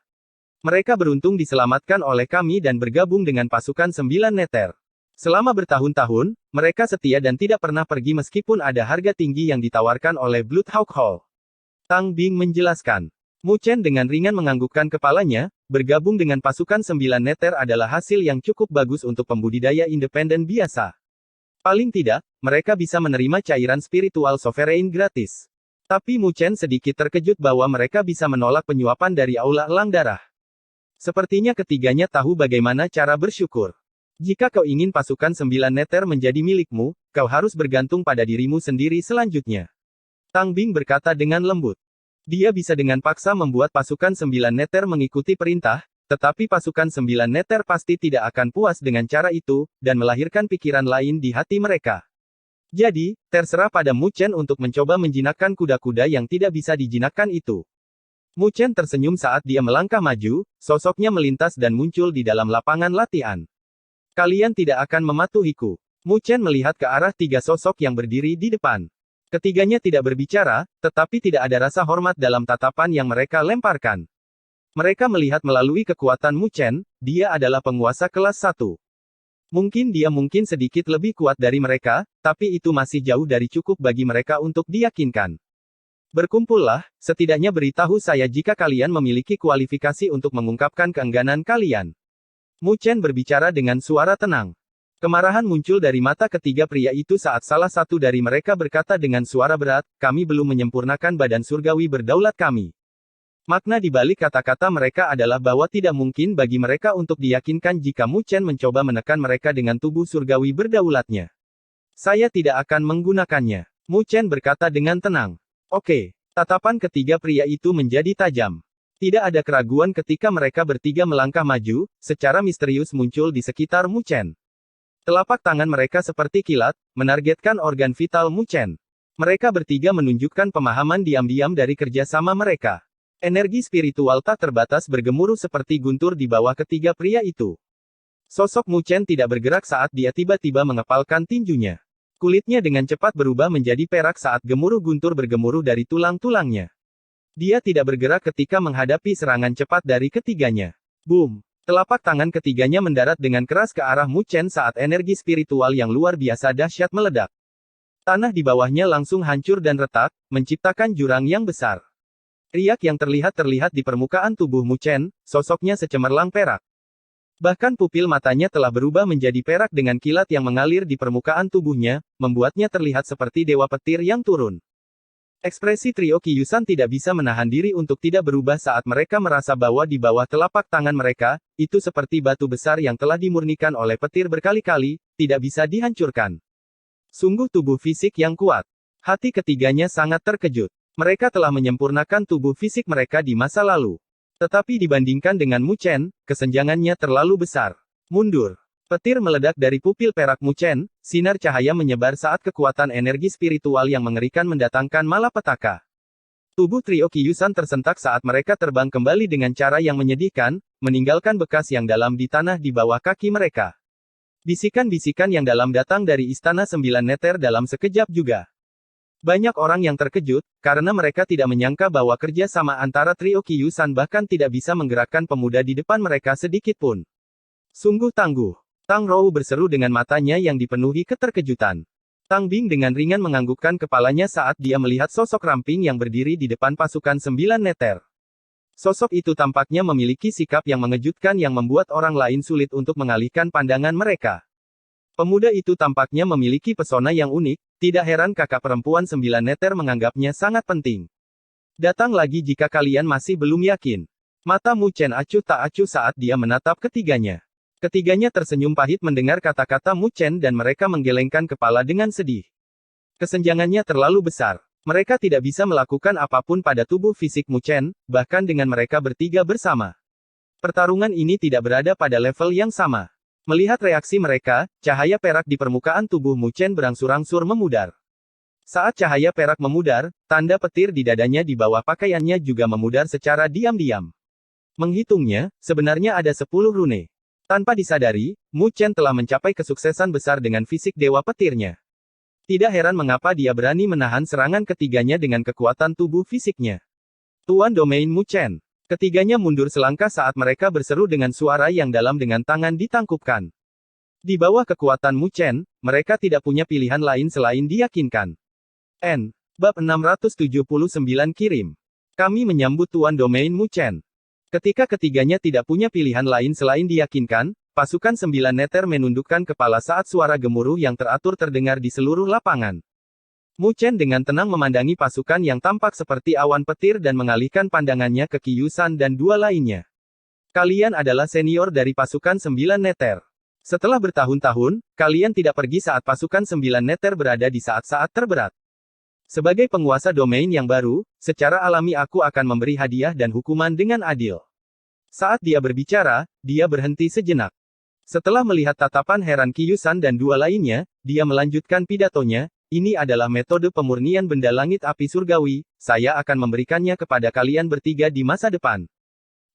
Mereka beruntung diselamatkan oleh kami dan bergabung dengan pasukan 9 Nether. Selama bertahun-tahun, mereka setia dan tidak pernah pergi meskipun ada harga tinggi yang ditawarkan oleh Bloodhawk Hall. Tang Bing menjelaskan. Mu Chen dengan ringan menganggukkan kepalanya, bergabung dengan pasukan 9 Nether adalah hasil yang cukup bagus untuk pembudidaya independen biasa. Paling tidak, mereka bisa menerima cairan spiritual sovereign gratis. Tapi Mu Chen sedikit terkejut bahwa mereka bisa menolak penyuapan dari Aula Elang Darah. Sepertinya ketiganya tahu bagaimana cara bersyukur. Jika kau ingin pasukan 9 Nether menjadi milikmu, kau harus bergantung pada dirimu sendiri selanjutnya. Tang Bing berkata dengan lembut. Dia bisa dengan paksa membuat pasukan 9 Nether mengikuti perintah, tetapi pasukan 9 Nether pasti tidak akan puas dengan cara itu, dan melahirkan pikiran lain di hati mereka. Jadi, terserah pada Mu Chen untuk mencoba menjinakkan kuda-kuda yang tidak bisa dijinakkan itu. Mu Chen tersenyum saat dia melangkah maju, sosoknya melintas dan muncul di dalam lapangan latihan. Kalian tidak akan mematuhiku. Mu Chen melihat ke arah 3 sosok yang berdiri di depan. Ketiganya tidak berbicara, tetapi tidak ada rasa hormat dalam tatapan yang mereka lemparkan. Mereka melihat melalui kekuatan Mu Chen, dia adalah penguasa kelas 1. Mungkin dia mungkin sedikit lebih kuat dari mereka, tapi itu masih jauh dari cukup bagi mereka untuk diyakinkan. Berkumpullah, setidaknya beritahu saya jika kalian memiliki kualifikasi untuk mengungkapkan keengganan kalian. Mu Chen berbicara dengan suara tenang. Kemarahan muncul dari mata ketiga pria itu saat salah satu dari mereka berkata dengan suara berat, kami belum menyempurnakan badan surgawi berdaulat kami. Makna di balik kata-kata mereka adalah bahwa tidak mungkin bagi mereka untuk diyakinkan jika Mu Chen mencoba menekan mereka dengan tubuh surgawi berdaulatnya. Saya tidak akan menggunakannya. Mu Chen berkata dengan tenang. Oke. Tatapan ketiga pria itu menjadi tajam. Tidak ada keraguan ketika mereka bertiga melangkah maju, secara misterius muncul di sekitar Mu Chen. Telapak tangan mereka seperti kilat, menargetkan organ vital Mu Chen. Mereka bertiga menunjukkan pemahaman diam-diam dari kerjasama mereka. Energi spiritual tak terbatas bergemuruh seperti guntur di bawah ketiga pria itu. Sosok Mu Chen tidak bergerak saat dia tiba-tiba mengepalkan tinjunya. Kulitnya dengan cepat berubah menjadi perak saat gemuruh guntur bergemuruh dari tulang-tulangnya. Dia tidak bergerak ketika menghadapi serangan cepat dari ketiganya. Boom! Telapak tangan ketiganya mendarat dengan keras ke arah Mu Chen saat energi spiritual yang luar biasa dahsyat meledak. Tanah di bawahnya langsung hancur dan retak, menciptakan jurang yang besar. Riak yang terlihat di permukaan tubuh Mu Chen, sosoknya secemerlang perak. Bahkan pupil matanya telah berubah menjadi perak dengan kilat yang mengalir di permukaan tubuhnya, membuatnya terlihat seperti dewa petir yang turun. Ekspresi trio Qiyusan tidak bisa menahan diri untuk tidak berubah saat mereka merasa bahwa di bawah telapak tangan mereka, itu seperti batu besar yang telah dimurnikan oleh petir berkali-kali, tidak bisa dihancurkan. Sungguh tubuh fisik yang kuat. Hati ketiganya sangat terkejut. Mereka telah menyempurnakan tubuh fisik mereka di masa lalu. Tetapi dibandingkan dengan Mu Chen, kesenjangannya terlalu besar. Mundur. Petir meledak dari pupil perak Mu Chen, sinar cahaya menyebar saat kekuatan energi spiritual yang mengerikan mendatangkan malapetaka. Tubuh trio Qiyusan tersentak saat mereka terbang kembali dengan cara yang menyedihkan, meninggalkan bekas yang dalam di tanah di bawah kaki mereka. Bisikan-bisikan yang dalam datang dari Istana Sembilan Neter dalam sekejap juga. Banyak orang yang terkejut, karena mereka tidak menyangka bahwa kerja sama antara trio Qiyusan bahkan tidak bisa menggerakkan pemuda di depan mereka sedikit pun. Sungguh tangguh. Tang Rou berseru dengan matanya yang dipenuhi keterkejutan. Tang Bing dengan ringan menganggukkan kepalanya saat dia melihat sosok ramping yang berdiri di depan pasukan Sembilan Neter. Sosok itu tampaknya memiliki sikap yang mengejutkan yang membuat orang lain sulit untuk mengalihkan pandangan mereka. Pemuda itu tampaknya memiliki pesona yang unik, tidak heran kakak perempuan Sembilan Neter menganggapnya sangat penting. Datang lagi jika kalian masih belum yakin. Mata Mu Chen acuh tak acuh saat dia menatap ketiganya. Ketiganya tersenyum pahit mendengar kata-kata Mu Chen dan mereka menggelengkan kepala dengan sedih. Kesenjangannya terlalu besar. Mereka tidak bisa melakukan apapun pada tubuh fisik Mu Chen, bahkan dengan mereka bertiga bersama. Pertarungan ini tidak berada pada level yang sama. Melihat reaksi mereka, cahaya perak di permukaan tubuh Mu Chen berangsur-angsur memudar. Saat cahaya perak memudar, tanda petir di dadanya di bawah pakaiannya juga memudar secara diam-diam. Menghitungnya, sebenarnya ada 10 rune. Tanpa disadari, Mu Chen telah mencapai kesuksesan besar dengan fisik dewa petirnya. Tidak heran mengapa dia berani menahan serangan ketiganya dengan kekuatan tubuh fisiknya. Tuan Domain Mu Chen. Ketiganya mundur selangkah saat mereka berseru dengan suara yang dalam dengan tangan ditangkupkan. Di bawah kekuatan Mu Chen, mereka tidak punya pilihan lain selain diyakinkan. Bab 679 kirim. Kami menyambut Tuan Domain Mu Chen. Ketika ketiganya tidak punya pilihan lain selain diyakinkan, pasukan Sembilan Neter menundukkan kepala saat suara gemuruh yang teratur terdengar di seluruh lapangan. Mu Chen dengan tenang memandangi pasukan yang tampak seperti awan petir dan mengalihkan pandangannya ke Qiyusan dan dua lainnya. Kalian adalah senior dari pasukan Sembilan Neter. Setelah bertahun-tahun, kalian tidak pergi saat pasukan Sembilan Neter berada di saat-saat terberat. Sebagai penguasa domain yang baru, secara alami aku akan memberi hadiah dan hukuman dengan adil. Saat dia berbicara, dia berhenti sejenak. Setelah melihat tatapan heran Qiyusan dan dua lainnya, dia melanjutkan pidatonya, ini adalah metode pemurnian benda langit api surgawi, saya akan memberikannya kepada kalian bertiga di masa depan.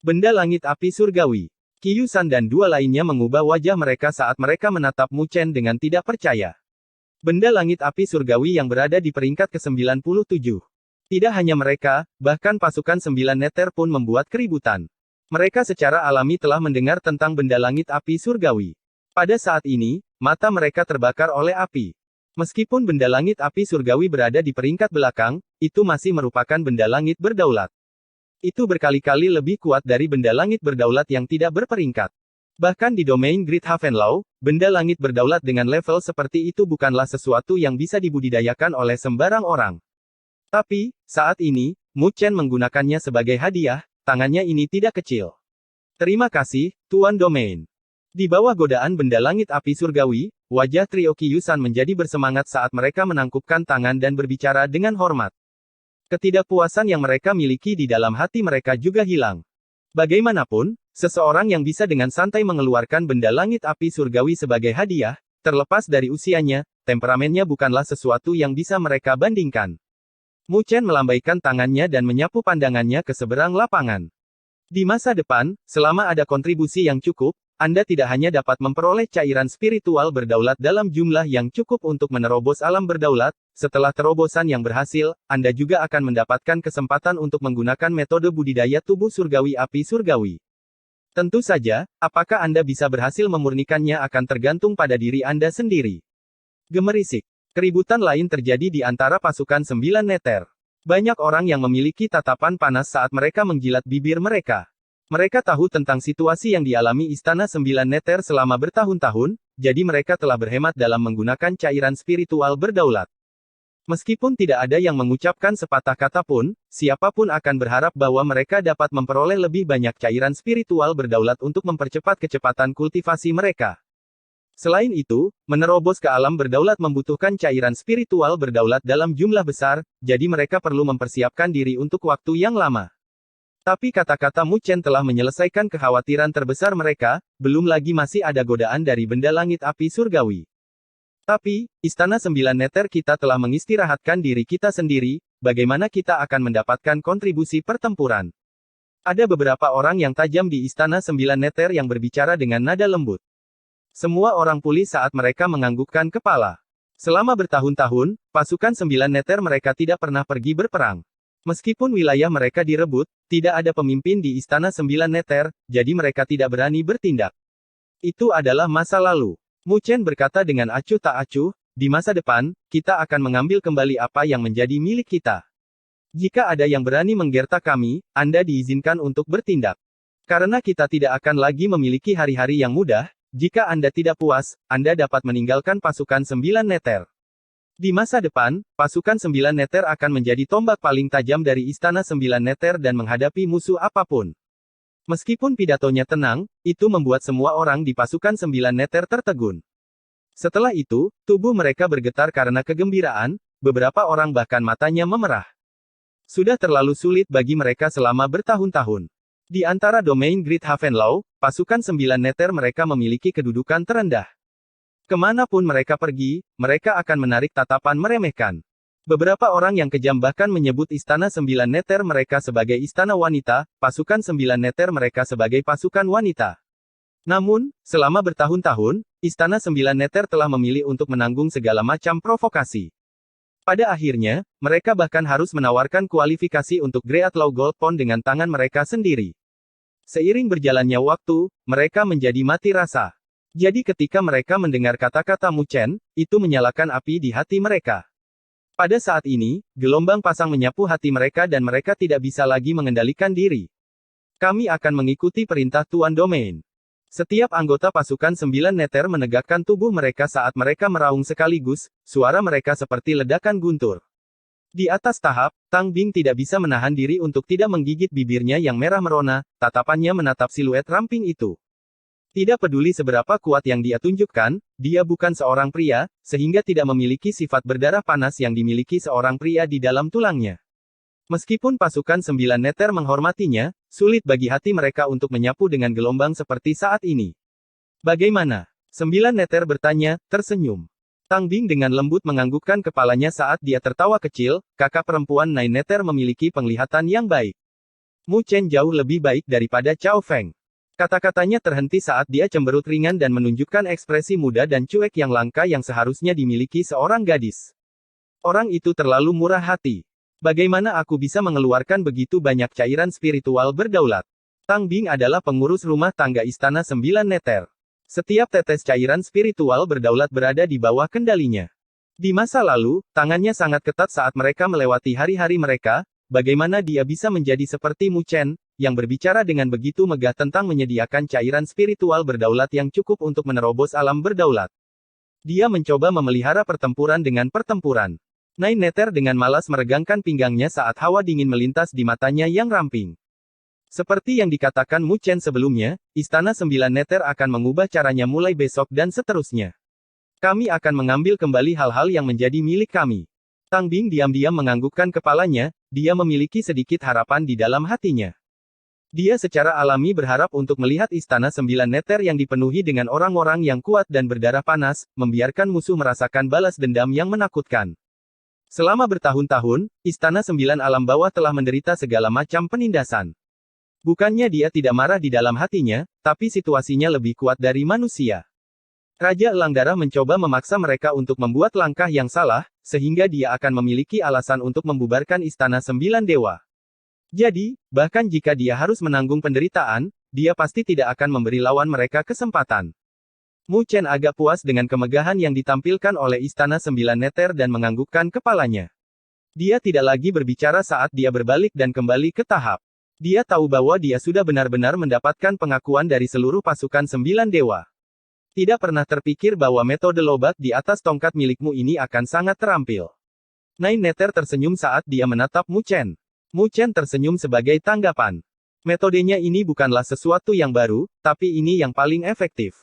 Benda langit api surgawi. Qiyusan dan dua lainnya mengubah wajah mereka saat mereka menatap Mu Chen dengan tidak percaya. Benda langit api surgawi yang berada di peringkat ke-97. Tidak hanya mereka, bahkan pasukan Sembilan Neter pun membuat keributan. Mereka secara alami telah mendengar tentang benda langit api surgawi. Pada saat ini, mata mereka terbakar oleh api. Meskipun benda langit api surgawi berada di peringkat belakang, itu masih merupakan benda langit berdaulat. Itu berkali-kali lebih kuat dari benda langit berdaulat yang tidak berperingkat. Bahkan di domain Great Havenlaw, benda langit berdaulat dengan level seperti itu bukanlah sesuatu yang bisa dibudidayakan oleh sembarang orang. Tapi, saat ini, Mu Chen menggunakannya sebagai hadiah, tangannya ini tidak kecil. Terima kasih, Tuan Domain. Di bawah godaan benda langit api surgawi, wajah trio Kyusan menjadi bersemangat saat mereka menangkupkan tangan dan berbicara dengan hormat. Ketidakpuasan yang mereka miliki di dalam hati mereka juga hilang. Bagaimanapun, seseorang yang bisa dengan santai mengeluarkan benda langit api surgawi sebagai hadiah, terlepas dari usianya, temperamennya bukanlah sesuatu yang bisa mereka bandingkan. Mu Chen melambaikan tangannya dan menyapu pandangannya ke seberang lapangan. Di masa depan, selama ada kontribusi yang cukup, Anda tidak hanya dapat memperoleh cairan spiritual berdaulat dalam jumlah yang cukup untuk menerobos alam berdaulat, setelah terobosan yang berhasil, Anda juga akan mendapatkan kesempatan untuk menggunakan metode budidaya tubuh surgawi api surgawi. Tentu saja, apakah Anda bisa berhasil memurnikannya akan tergantung pada diri Anda sendiri. Gemerisik. Keributan lain terjadi di antara pasukan 9 neter. Banyak orang yang memiliki tatapan panas saat mereka menjilat bibir mereka. Mereka tahu tentang situasi yang dialami Istana 9 Neter selama bertahun-tahun, jadi mereka telah berhemat dalam menggunakan cairan spiritual berdaulat. Meskipun tidak ada yang mengucapkan sepatah kata pun, siapapun akan berharap bahwa mereka dapat memperoleh lebih banyak cairan spiritual berdaulat untuk mempercepat kecepatan kultivasi mereka. Selain itu, menerobos ke alam berdaulat membutuhkan cairan spiritual berdaulat dalam jumlah besar, jadi mereka perlu mempersiapkan diri untuk waktu yang lama. Tapi kata-kata Mu Chen telah menyelesaikan kekhawatiran terbesar mereka, belum lagi masih ada godaan dari benda langit api surgawi. Tapi, Istana 9 Neter kita telah mengistirahatkan diri kita sendiri, bagaimana kita akan mendapatkan kontribusi pertempuran? Ada beberapa orang yang tajam di Istana 9 Neter yang berbicara dengan nada lembut. Semua orang pulih saat mereka menganggukkan kepala. Selama bertahun-tahun, pasukan 9 Neter mereka tidak pernah pergi berperang. Meskipun wilayah mereka direbut, tidak ada pemimpin di Istana 9 Neter, jadi mereka tidak berani bertindak. Itu adalah masa lalu. Mu Chen berkata dengan acuh tak acuh, di masa depan, kita akan mengambil kembali apa yang menjadi milik kita. Jika ada yang berani menggertak kami, Anda diizinkan untuk bertindak. Karena kita tidak akan lagi memiliki hari-hari yang mudah, jika Anda tidak puas, Anda dapat meninggalkan pasukan 9 Neter. Di masa depan, pasukan 9 Neter akan menjadi tombak paling tajam dari Istana 9 Neter dan menghadapi musuh apapun. Meskipun pidatonya tenang, itu membuat semua orang di pasukan 9 Neter tertegun. Setelah itu, tubuh mereka bergetar karena kegembiraan, beberapa orang bahkan matanya memerah. Sudah terlalu sulit bagi mereka selama bertahun-tahun. Di antara domain Great Havenlaw, pasukan 9 Neter mereka memiliki kedudukan terendah. Kemanapun mereka pergi, mereka akan menarik tatapan meremehkan. Beberapa orang yang kejam bahkan menyebut Istana 9 Neter mereka sebagai istana wanita, pasukan 9 Neter mereka sebagai pasukan wanita. Namun, selama bertahun-tahun, Istana 9 Neter telah memilih untuk menanggung segala macam provokasi. Pada akhirnya, mereka bahkan harus menawarkan kualifikasi untuk Great Law Gold Pond dengan tangan mereka sendiri. Seiring berjalannya waktu, mereka menjadi mati rasa. Jadi ketika mereka mendengar kata-kata Mu Chen, itu menyalakan api di hati mereka. Pada saat ini, gelombang pasang menyapu hati mereka dan mereka tidak bisa lagi mengendalikan diri. Kami akan mengikuti perintah Tuan Domain. Setiap anggota pasukan 9 Neter menegakkan tubuh mereka saat mereka meraung sekaligus, suara mereka seperti ledakan guntur. Di atas tahap, Tang Bing tidak bisa menahan diri untuk tidak menggigit bibirnya yang merah merona, tatapannya menatap siluet ramping itu. Tidak peduli seberapa kuat yang dia tunjukkan, dia bukan seorang pria, sehingga tidak memiliki sifat berdarah panas yang dimiliki seorang pria di dalam tulangnya. Meskipun pasukan 9 Neter menghormatinya, sulit bagi hati mereka untuk menyapu dengan gelombang seperti saat ini. Bagaimana? 9 Neter bertanya, tersenyum. Tang Bing dengan lembut menganggukkan kepalanya saat dia tertawa kecil, kakak perempuan 9 Neter memiliki penglihatan yang baik. Mu Chen jauh lebih baik daripada Cao Feng. Kata-katanya terhenti saat dia cemberut ringan dan menunjukkan ekspresi muda dan cuek yang langka yang seharusnya dimiliki seorang gadis. Orang itu terlalu murah hati. Bagaimana aku bisa mengeluarkan begitu banyak cairan spiritual berdaulat? Tang Bing adalah pengurus rumah tangga Istana 9 Neter. Setiap tetes cairan spiritual berdaulat berada di bawah kendalinya. Di masa lalu, tangannya sangat ketat saat mereka melewati hari-hari mereka. Bagaimana dia bisa menjadi seperti Mu Chen, yang berbicara dengan begitu megah tentang menyediakan cairan spiritual berdaulat yang cukup untuk menerobos alam berdaulat. Dia mencoba memelihara pertempuran dengan pertempuran. Nine Nether dengan malas meregangkan pinggangnya saat hawa dingin melintas di matanya yang ramping. Seperti yang dikatakan Mu Chen sebelumnya, Istana Sembilan Nether akan mengubah caranya mulai besok dan seterusnya. Kami akan mengambil kembali hal-hal yang menjadi milik kami. Tang Bing diam-diam menganggukkan kepalanya, dia memiliki sedikit harapan di dalam hatinya. Dia secara alami berharap untuk melihat Istana Sembilan Nether yang dipenuhi dengan orang-orang yang kuat dan berdarah panas, membiarkan musuh merasakan balas dendam yang menakutkan. Selama bertahun-tahun, Istana Sembilan Alam Bawah telah menderita segala macam penindasan. Bukannya dia tidak marah di dalam hatinya, tapi situasinya lebih kuat dari manusia. Raja Elang Darah mencoba memaksa mereka untuk membuat langkah yang salah, sehingga dia akan memiliki alasan untuk membubarkan Istana Sembilan Dewa. Jadi, bahkan jika dia harus menanggung penderitaan, dia pasti tidak akan memberi lawan mereka kesempatan. Mu Chen agak puas dengan kemegahan yang ditampilkan oleh Istana Sembilan Nether dan menganggukkan kepalanya. Dia tidak lagi berbicara saat dia berbalik dan kembali ke tahap. Dia tahu bahwa dia sudah benar-benar mendapatkan pengakuan dari seluruh pasukan Sembilan Dewa. Tidak pernah terpikir bahwa metode lobat di atas tongkat milikmu ini akan sangat terampil. Nine Nether tersenyum saat dia menatap Mu Chen. Mu Chen tersenyum sebagai tanggapan. Metodenya ini bukanlah sesuatu yang baru, tapi ini yang paling efektif.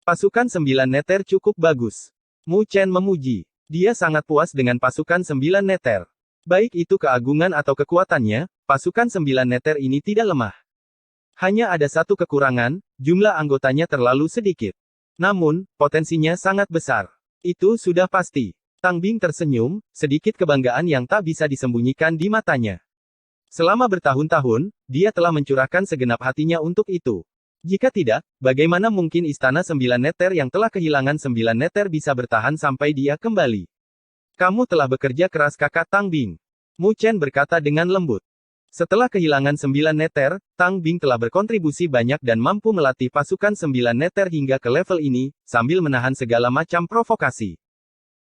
Pasukan Sembilan Nether cukup bagus. Mu Chen memuji. Dia sangat puas dengan pasukan Sembilan Nether. Baik itu keagungan atau kekuatannya, pasukan Sembilan Nether ini tidak lemah. Hanya ada satu kekurangan, jumlah anggotanya terlalu sedikit. Namun, potensinya sangat besar. Itu sudah pasti. Tang Bing tersenyum, sedikit kebanggaan yang tak bisa disembunyikan di matanya. Selama bertahun-tahun, dia telah mencurahkan segenap hatinya untuk itu. Jika tidak, bagaimana mungkin Istana Sembilan Nether yang telah kehilangan Sembilan Nether bisa bertahan sampai dia kembali? Kamu telah bekerja keras kakak Tang Bing. Mu Chen berkata dengan lembut. Setelah kehilangan Sembilan Nether, Tang Bing telah berkontribusi banyak dan mampu melatih pasukan Sembilan Nether hingga ke level ini, sambil menahan segala macam provokasi.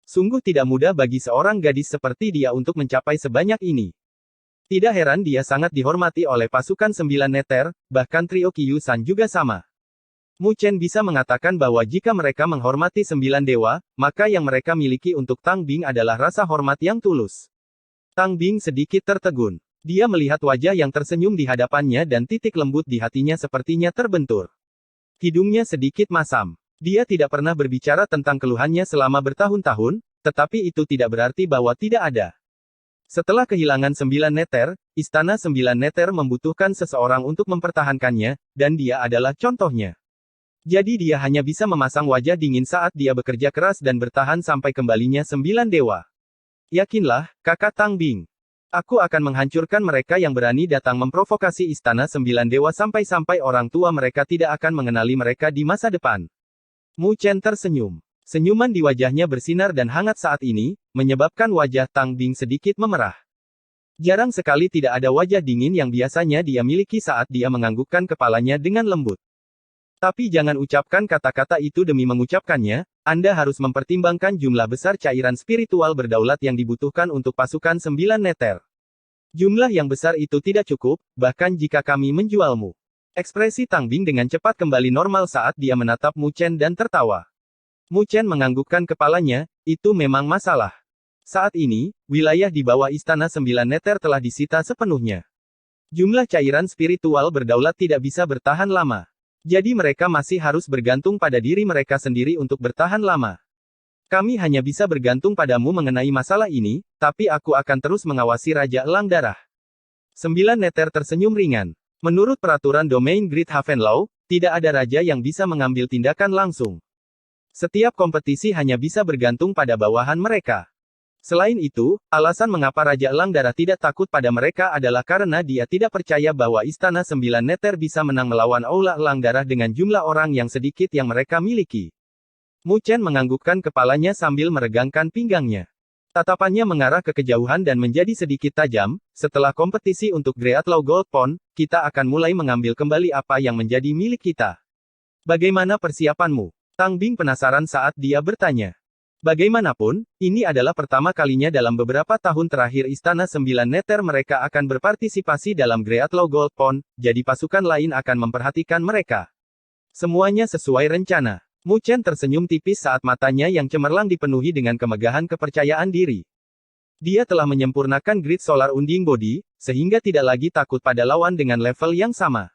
Sungguh tidak mudah bagi seorang gadis seperti dia untuk mencapai sebanyak ini. Tidak heran dia sangat dihormati oleh pasukan Sembilan Nether, bahkan trio Qiyu-san juga sama. Mu Chen bisa mengatakan bahwa jika mereka menghormati Sembilan Dewa, maka yang mereka miliki untuk Tang Bing adalah rasa hormat yang tulus. Tang Bing sedikit tertegun. Dia melihat wajah yang tersenyum di hadapannya dan titik lembut di hatinya sepertinya terbentur. Hidungnya sedikit masam. Dia tidak pernah berbicara tentang keluhannya selama bertahun-tahun, tetapi itu tidak berarti bahwa tidak ada. Setelah kehilangan Sembilan Nether, Istana Sembilan Nether membutuhkan seseorang untuk mempertahankannya, dan dia adalah contohnya. Jadi dia hanya bisa memasang wajah dingin saat dia bekerja keras dan bertahan sampai kembalinya Sembilan Dewa. Yakinlah, kakak Tang Bing. Aku akan menghancurkan mereka yang berani datang memprovokasi Istana Sembilan Dewa sampai-sampai orang tua mereka tidak akan mengenali mereka di masa depan. Mu Chen tersenyum. Senyuman di wajahnya bersinar dan hangat saat ini, menyebabkan wajah Tang Bing sedikit memerah. Jarang sekali tidak ada wajah dingin yang biasanya dia miliki saat dia menganggukkan kepalanya dengan lembut. Tapi jangan ucapkan kata-kata itu demi mengucapkannya, Anda harus mempertimbangkan jumlah besar cairan spiritual berdaulat yang dibutuhkan untuk pasukan Sembilan Nether. Jumlah yang besar itu tidak cukup, bahkan jika kami menjualmu. Ekspresi Tang Bing dengan cepat kembali normal saat dia menatap Mu Chen dan tertawa. Mu Chen menganggukkan kepalanya, itu memang masalah. Saat ini, wilayah di bawah Istana Sembilan Nether telah disita sepenuhnya. Jumlah cairan spiritual berdaulat tidak bisa bertahan lama. Jadi mereka masih harus bergantung pada diri mereka sendiri untuk bertahan lama. Kami hanya bisa bergantung padamu mengenai masalah ini, tapi aku akan terus mengawasi Raja Elang Darah. Sembilan Nether tersenyum ringan. Menurut peraturan domain Great Haven Law, tidak ada raja yang bisa mengambil tindakan langsung. Setiap kompetisi hanya bisa bergantung pada bawahan mereka. Selain itu, alasan mengapa Raja Elang Darah tidak takut pada mereka adalah karena dia tidak percaya bahwa Istana Sembilan Nether bisa menang melawan Aula Elang Darah dengan jumlah orang yang sedikit yang mereka miliki. Mu Chen menganggukkan kepalanya sambil meregangkan pinggangnya. Tatapannya mengarah ke kejauhan dan menjadi sedikit tajam. Setelah kompetisi untuk Great Law Gold Pond, kita akan mulai mengambil kembali apa yang menjadi milik kita. Bagaimana persiapanmu? Tang Bing penasaran saat dia bertanya. Bagaimanapun, ini adalah pertama kalinya dalam beberapa tahun terakhir Istana Sembilan Neter mereka akan berpartisipasi dalam Greatlaw Gold Pond, jadi pasukan lain akan memperhatikan mereka. Semuanya sesuai rencana. Mu Chen tersenyum tipis saat matanya yang cemerlang dipenuhi dengan kemegahan kepercayaan diri. Dia telah menyempurnakan Grid Solar Unding Body, sehingga tidak lagi takut pada lawan dengan level yang sama.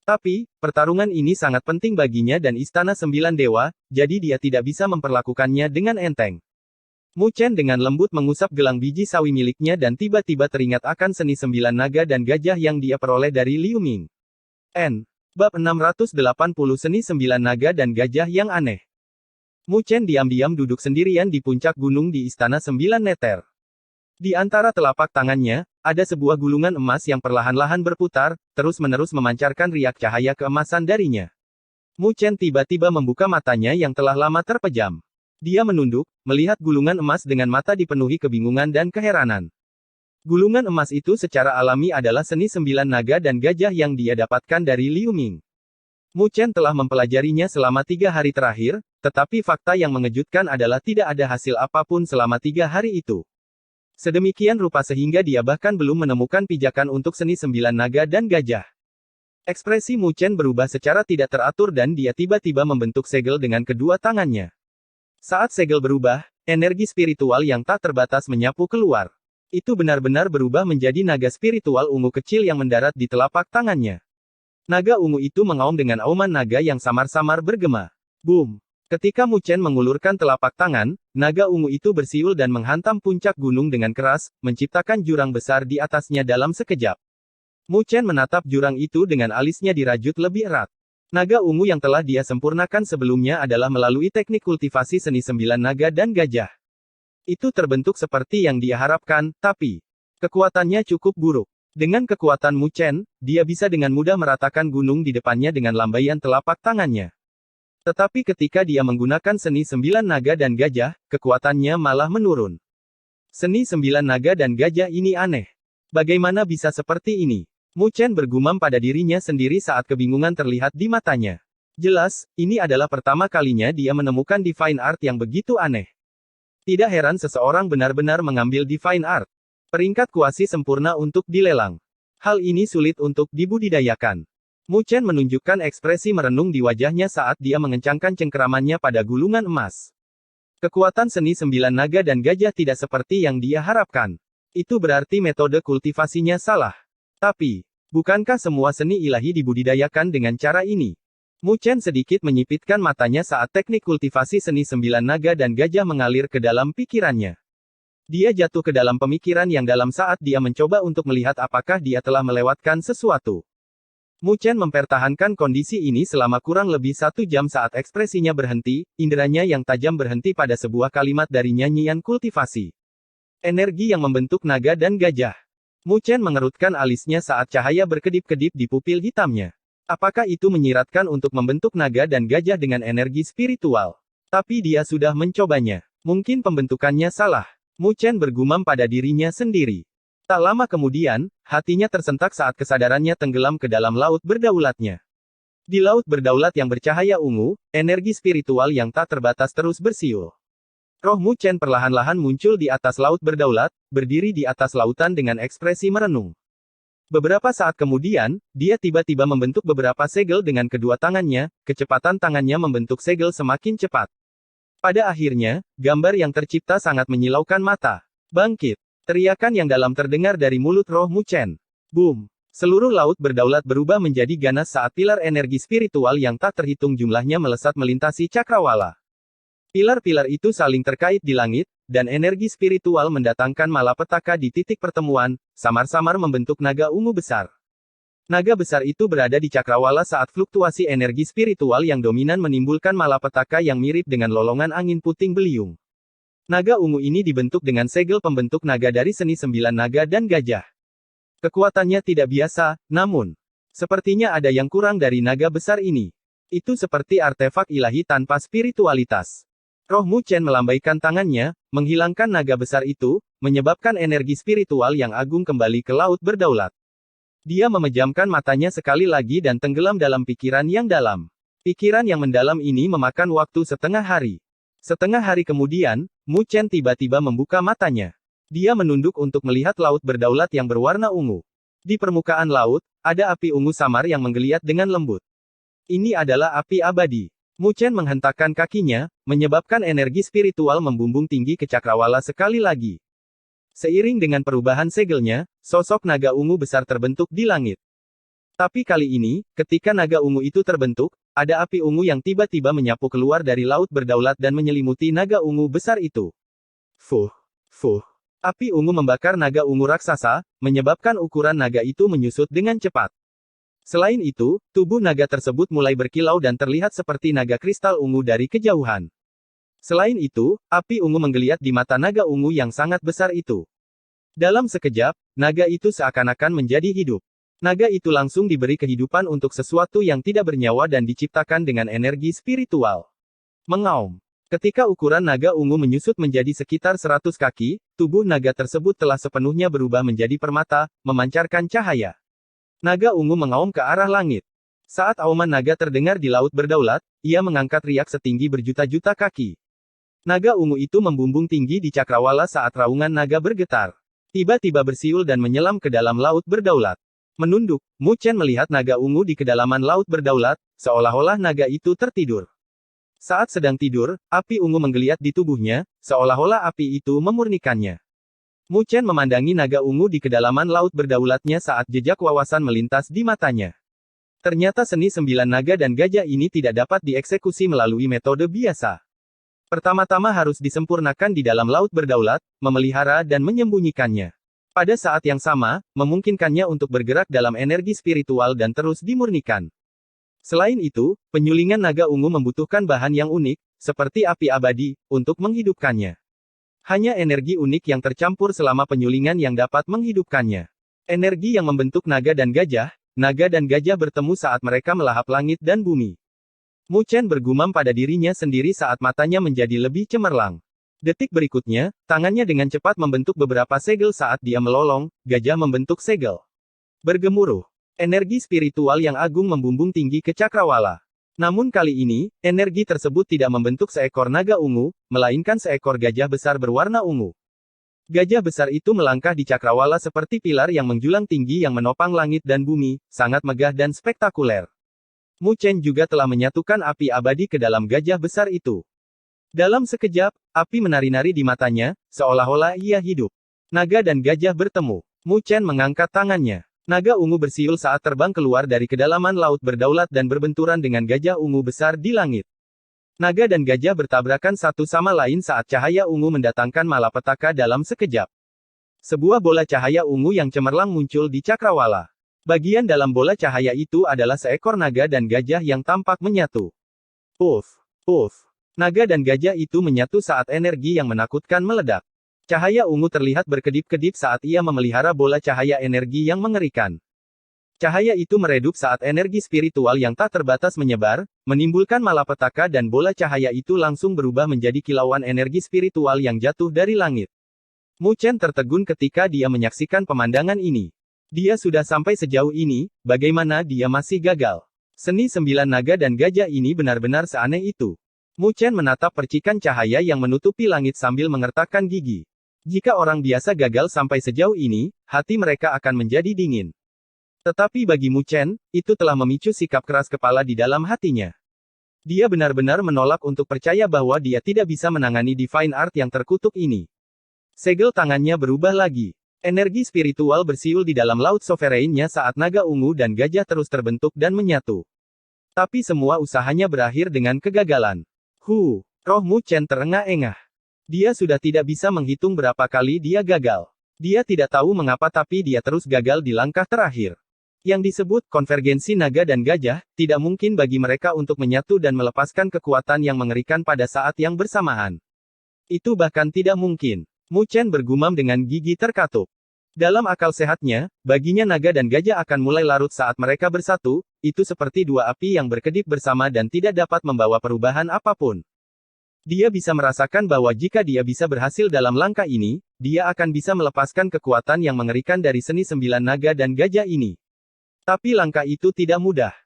Tapi, pertarungan ini sangat penting baginya dan Istana Sembilan Dewa, jadi dia tidak bisa memperlakukannya dengan enteng. Mu Chen dengan lembut mengusap gelang biji sawi miliknya dan tiba-tiba teringat akan seni sembilan naga dan gajah yang dia peroleh dari Liu Ming. Bab 680 Seni Sembilan Naga dan Gajah yang Aneh. Mu Chen diam-diam duduk sendirian di puncak gunung di Istana Sembilan Neter. Di antara telapak tangannya, ada sebuah gulungan emas yang perlahan-lahan berputar, terus-menerus memancarkan riak cahaya keemasan darinya. Mu Chen tiba-tiba membuka matanya yang telah lama terpejam. Dia menunduk, melihat gulungan emas dengan mata dipenuhi kebingungan dan keheranan. Gulungan emas itu secara alami adalah seni sembilan naga dan gajah yang dia dapatkan dari Liu Ming. Mu Chen telah mempelajarinya selama 3 hari terakhir, tetapi fakta yang mengejutkan adalah tidak ada hasil apapun selama 3 hari itu. Sedemikian rupa sehingga dia bahkan belum menemukan pijakan untuk seni sembilan naga dan gajah. Ekspresi Mu Chen berubah secara tidak teratur dan dia tiba-tiba membentuk segel dengan kedua tangannya. Saat segel berubah, energi spiritual yang tak terbatas menyapu keluar. Itu benar-benar berubah menjadi naga spiritual ungu kecil yang mendarat di telapak tangannya. Naga ungu itu mengaum dengan auman naga yang samar-samar bergema. Boom! Ketika Mu Chen mengulurkan telapak tangan, naga ungu itu bersiul dan menghantam puncak gunung dengan keras, menciptakan jurang besar di atasnya dalam sekejap. Mu Chen menatap jurang itu dengan alisnya dirajut lebih erat. Naga ungu yang telah dia sempurnakan sebelumnya adalah melalui teknik kultivasi seni sembilan naga dan gajah. Itu terbentuk seperti yang dia harapkan, tapi kekuatannya cukup buruk. Dengan kekuatan Mu Chen, dia bisa dengan mudah meratakan gunung di depannya dengan lambaian telapak tangannya. Tetapi ketika dia menggunakan seni sembilan naga dan gajah, kekuatannya malah menurun. Seni sembilan naga dan gajah ini aneh. Bagaimana bisa seperti ini? Mu Chen bergumam pada dirinya sendiri saat kebingungan terlihat di matanya. Jelas, ini adalah pertama kalinya dia menemukan Divine Art yang begitu aneh. Tidak heran seseorang benar-benar mengambil Divine Art. Peringkat kuasi sempurna untuk dilelang. Hal ini sulit untuk dibudidayakan. Mu Chen menunjukkan ekspresi merenung di wajahnya saat dia mengencangkan cengkeramannya pada gulungan emas. Kekuatan seni sembilan naga dan gajah tidak seperti yang dia harapkan. Itu berarti metode kultivasinya salah. Tapi, bukankah semua seni ilahi dibudidayakan dengan cara ini? Mu Chen sedikit menyipitkan matanya saat teknik kultivasi seni sembilan naga dan gajah mengalir ke dalam pikirannya. Dia jatuh ke dalam pemikiran yang dalam saat dia mencoba untuk melihat apakah dia telah melewatkan sesuatu. Mu Chen mempertahankan kondisi ini selama kurang lebih 1 jam saat ekspresinya berhenti, inderanya yang tajam berhenti pada sebuah kalimat dari nyanyian kultivasi. Energi yang membentuk naga dan gajah. Mu Chen mengerutkan alisnya saat cahaya berkedip-kedip di pupil hitamnya. Apakah itu menyiratkan untuk membentuk naga dan gajah dengan energi spiritual? Tapi dia sudah mencobanya. Mungkin pembentukannya salah. Mu Chen bergumam pada dirinya sendiri. Tak lama kemudian, hatinya tersentak saat kesadarannya tenggelam ke dalam laut berdaulatnya. Di laut berdaulat yang bercahaya ungu, energi spiritual yang tak terbatas terus bersiul. Roh Mu Chen perlahan-lahan muncul di atas laut berdaulat, berdiri di atas lautan dengan ekspresi merenung. Beberapa saat kemudian, dia tiba-tiba membentuk beberapa segel dengan kedua tangannya, kecepatan tangannya membentuk segel semakin cepat. Pada akhirnya, gambar yang tercipta sangat menyilaukan mata. Bangkit! Teriakan yang dalam terdengar dari mulut roh Mu Chen. Boom! Seluruh laut berdaulat berubah menjadi ganas saat pilar energi spiritual yang tak terhitung jumlahnya melesat melintasi cakrawala. Pilar-pilar itu saling terkait di langit, dan energi spiritual mendatangkan malapetaka di titik pertemuan, samar-samar membentuk naga ungu besar. Naga besar itu berada di cakrawala saat fluktuasi energi spiritual yang dominan menimbulkan malapetaka yang mirip dengan lolongan angin puting beliung. Naga ungu ini dibentuk dengan segel pembentuk naga dari seni sembilan naga dan gajah. Kekuatannya tidak biasa, namun, sepertinya ada yang kurang dari naga besar ini. Itu seperti artefak ilahi tanpa spiritualitas. Roh Mu Chen melambaikan tangannya, menghilangkan naga besar itu, menyebabkan energi spiritual yang agung kembali ke laut berdaulat. Dia memejamkan matanya sekali lagi dan tenggelam dalam pikiran yang dalam. Pikiran yang mendalam ini memakan waktu setengah hari. Setengah hari kemudian, Mu Chen tiba-tiba membuka matanya. Dia menunduk untuk melihat laut berdaulat yang berwarna ungu. Di permukaan laut, ada api ungu samar yang menggeliat dengan lembut. Ini adalah api abadi. Mu Chen menghentakkan kakinya, menyebabkan energi spiritual membumbung tinggi ke cakrawala sekali lagi. Seiring dengan perubahan segelnya, sosok naga ungu besar terbentuk di langit. Tapi kali ini, ketika naga ungu itu terbentuk, ada api ungu yang tiba-tiba menyapu keluar dari laut berdaulat dan menyelimuti naga ungu besar itu. Fuh, fuh. Api ungu membakar naga ungu raksasa, menyebabkan ukuran naga itu menyusut dengan cepat. Selain itu, tubuh naga tersebut mulai berkilau dan terlihat seperti naga kristal ungu dari kejauhan. Selain itu, api ungu menggeliat di mata naga ungu yang sangat besar itu. Dalam sekejap, naga itu seakan-akan menjadi hidup. Naga itu langsung diberi kehidupan untuk sesuatu yang tidak bernyawa dan diciptakan dengan energi spiritual. Mengaum. Ketika ukuran naga ungu menyusut menjadi sekitar 100 kaki, tubuh naga tersebut telah sepenuhnya berubah menjadi permata, memancarkan cahaya. Naga ungu mengaum ke arah langit. Saat auman naga terdengar di laut berdaulat, ia mengangkat riak setinggi berjuta-juta kaki. Naga ungu itu membumbung tinggi di cakrawala saat raungan naga bergetar. Tiba-tiba bersiul dan menyelam ke dalam laut berdaulat. Menunduk, Mu Chen melihat naga ungu di kedalaman laut berdaulat, seolah-olah naga itu tertidur. Saat sedang tidur, api ungu menggeliat di tubuhnya, seolah-olah api itu memurnikannya. Mu Chen memandangi naga ungu di kedalaman laut berdaulatnya saat jejak wawasan melintas di matanya. Ternyata seni 9 naga dan gajah ini tidak dapat dieksekusi melalui metode biasa. Pertama-tama harus disempurnakan di dalam laut berdaulat, memelihara dan menyembunyikannya. Pada saat yang sama, memungkinkannya untuk bergerak dalam energi spiritual dan terus dimurnikan. Selain itu, penyulingan naga ungu membutuhkan bahan yang unik, seperti api abadi, untuk menghidupkannya. Hanya energi unik yang tercampur selama penyulingan yang dapat menghidupkannya. Energi yang membentuk naga dan gajah bertemu saat mereka melahap langit dan bumi. Mu Chen bergumam pada dirinya sendiri saat matanya menjadi lebih cemerlang. Detik berikutnya, tangannya dengan cepat membentuk beberapa segel saat dia melolong, gajah membentuk segel. Bergemuruh. Energi spiritual yang agung membumbung tinggi ke cakrawala. Namun kali ini, energi tersebut tidak membentuk seekor naga ungu, melainkan seekor gajah besar berwarna ungu. Gajah besar itu melangkah di cakrawala seperti pilar yang menjulang tinggi yang menopang langit dan bumi, sangat megah dan spektakuler. Mu Chen juga telah menyatukan api abadi ke dalam gajah besar itu. Dalam sekejap, api menari-nari di matanya, seolah-olah ia hidup. Naga dan gajah bertemu. Mu Chen mengangkat tangannya. Naga ungu bersiul saat terbang keluar dari kedalaman laut berdaulat dan berbenturan dengan gajah ungu besar di langit. Naga dan gajah bertabrakan satu sama lain saat cahaya ungu mendatangkan malapetaka dalam sekejap. Sebuah bola cahaya ungu yang cemerlang muncul di cakrawala. Bagian dalam bola cahaya itu adalah seekor naga dan gajah yang tampak menyatu. Puff, puff. Naga dan gajah itu menyatu saat energi yang menakutkan meledak. Cahaya ungu terlihat berkedip-kedip saat ia memelihara bola cahaya energi yang mengerikan. Cahaya itu meredup saat energi spiritual yang tak terbatas menyebar, menimbulkan malapetaka dan bola cahaya itu langsung berubah menjadi kilauan energi spiritual yang jatuh dari langit. Mu Chen tertegun ketika dia menyaksikan pemandangan ini. Dia sudah sampai sejauh ini, bagaimana dia masih gagal? Seni 9 naga dan gajah ini benar-benar seaneh itu. Mu Chen menatap percikan cahaya yang menutupi langit sambil mengertakkan gigi. Jika orang biasa gagal sampai sejauh ini, hati mereka akan menjadi dingin. Tetapi bagi Mu Chen, itu telah memicu sikap keras kepala di dalam hatinya. Dia benar-benar menolak untuk percaya bahwa dia tidak bisa menangani Divine Art yang terkutuk ini. Segel tangannya berubah lagi. Energi spiritual bersiul di dalam laut sovereignnya saat naga ungu dan gajah terus terbentuk dan menyatu. Tapi semua usahanya berakhir dengan kegagalan. Roh Mu Chen terengah-engah. Dia sudah tidak bisa menghitung berapa kali dia gagal. Dia tidak tahu mengapa tapi dia terus gagal di langkah terakhir. Yang disebut konvergensi naga dan gajah, tidak mungkin bagi mereka untuk menyatu dan melepaskan kekuatan yang mengerikan pada saat yang bersamaan. Itu bahkan tidak mungkin. Mu Chen bergumam dengan gigi terkatup. Dalam akal sehatnya, baginya naga dan gajah akan mulai larut saat mereka bersatu, itu seperti dua api yang berkedip bersama dan tidak dapat membawa perubahan apapun. Dia bisa merasakan bahwa jika dia bisa berhasil dalam langkah ini, dia akan bisa melepaskan kekuatan yang mengerikan dari seni 9 naga dan gajah ini. Tapi langkah itu tidak mudah.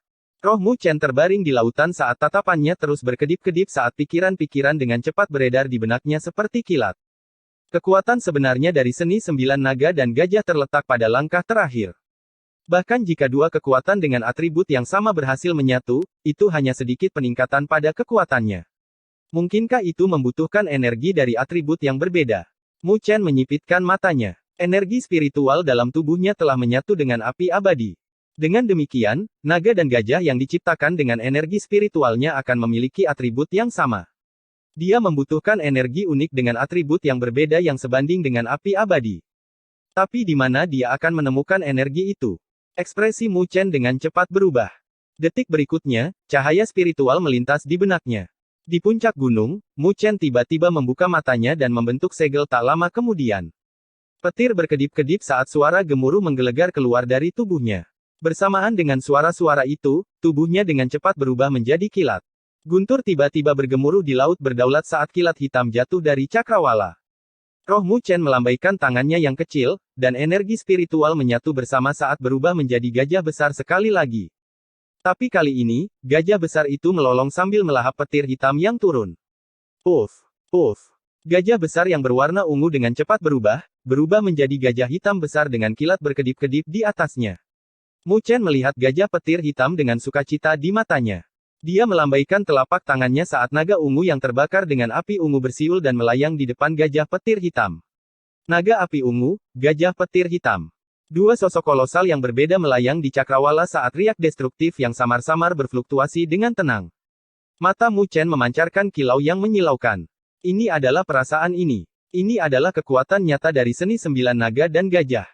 Roh Mu Chen terbaring di lautan saat tatapannya terus berkedip-kedip saat pikiran-pikiran dengan cepat beredar di benaknya seperti kilat. Kekuatan sebenarnya dari seni sembilan naga dan gajah terletak pada langkah terakhir. Bahkan jika dua kekuatan dengan atribut yang sama berhasil menyatu, itu hanya sedikit peningkatan pada kekuatannya. Mungkinkah itu membutuhkan energi dari atribut yang berbeda? Mu Chen menyipitkan matanya. Energi spiritual dalam tubuhnya telah menyatu dengan api abadi. Dengan demikian, naga dan gajah yang diciptakan dengan energi spiritualnya akan memiliki atribut yang sama. Dia membutuhkan energi unik dengan atribut yang berbeda yang sebanding dengan api abadi. Tapi di mana dia akan menemukan energi itu? Ekspresi Mu Chen dengan cepat berubah. Detik berikutnya, cahaya spiritual melintas di benaknya. Di puncak gunung, Mu Chen tiba-tiba membuka matanya dan membentuk segel tak lama kemudian. Petir berkedip-kedip saat suara gemuruh menggelegar keluar dari tubuhnya. Bersamaan dengan suara-suara itu, tubuhnya dengan cepat berubah menjadi kilat. Guntur tiba-tiba bergemuruh di laut berdaulat saat kilat hitam jatuh dari cakrawala. Roh Mu Chen melambaikan tangannya yang kecil, dan energi spiritual menyatu bersama saat berubah menjadi gajah besar sekali lagi. Tapi kali ini, gajah besar itu melolong sambil melahap petir hitam yang turun. Puff, puff. Gajah besar yang berwarna ungu dengan cepat berubah menjadi gajah hitam besar dengan kilat berkedip-kedip di atasnya. Mu Chen melihat gajah petir hitam dengan sukacita di matanya. Dia melambaikan telapak tangannya saat naga ungu yang terbakar dengan api ungu bersiul dan melayang di depan gajah petir hitam. Naga api ungu, gajah petir hitam. Dua sosok kolosal yang berbeda melayang di cakrawala saat riak destruktif yang samar-samar berfluktuasi dengan tenang. Mata Mu Chen memancarkan kilau yang menyilaukan. Ini adalah perasaan ini. Ini adalah kekuatan nyata dari seni sembilan naga dan gajah.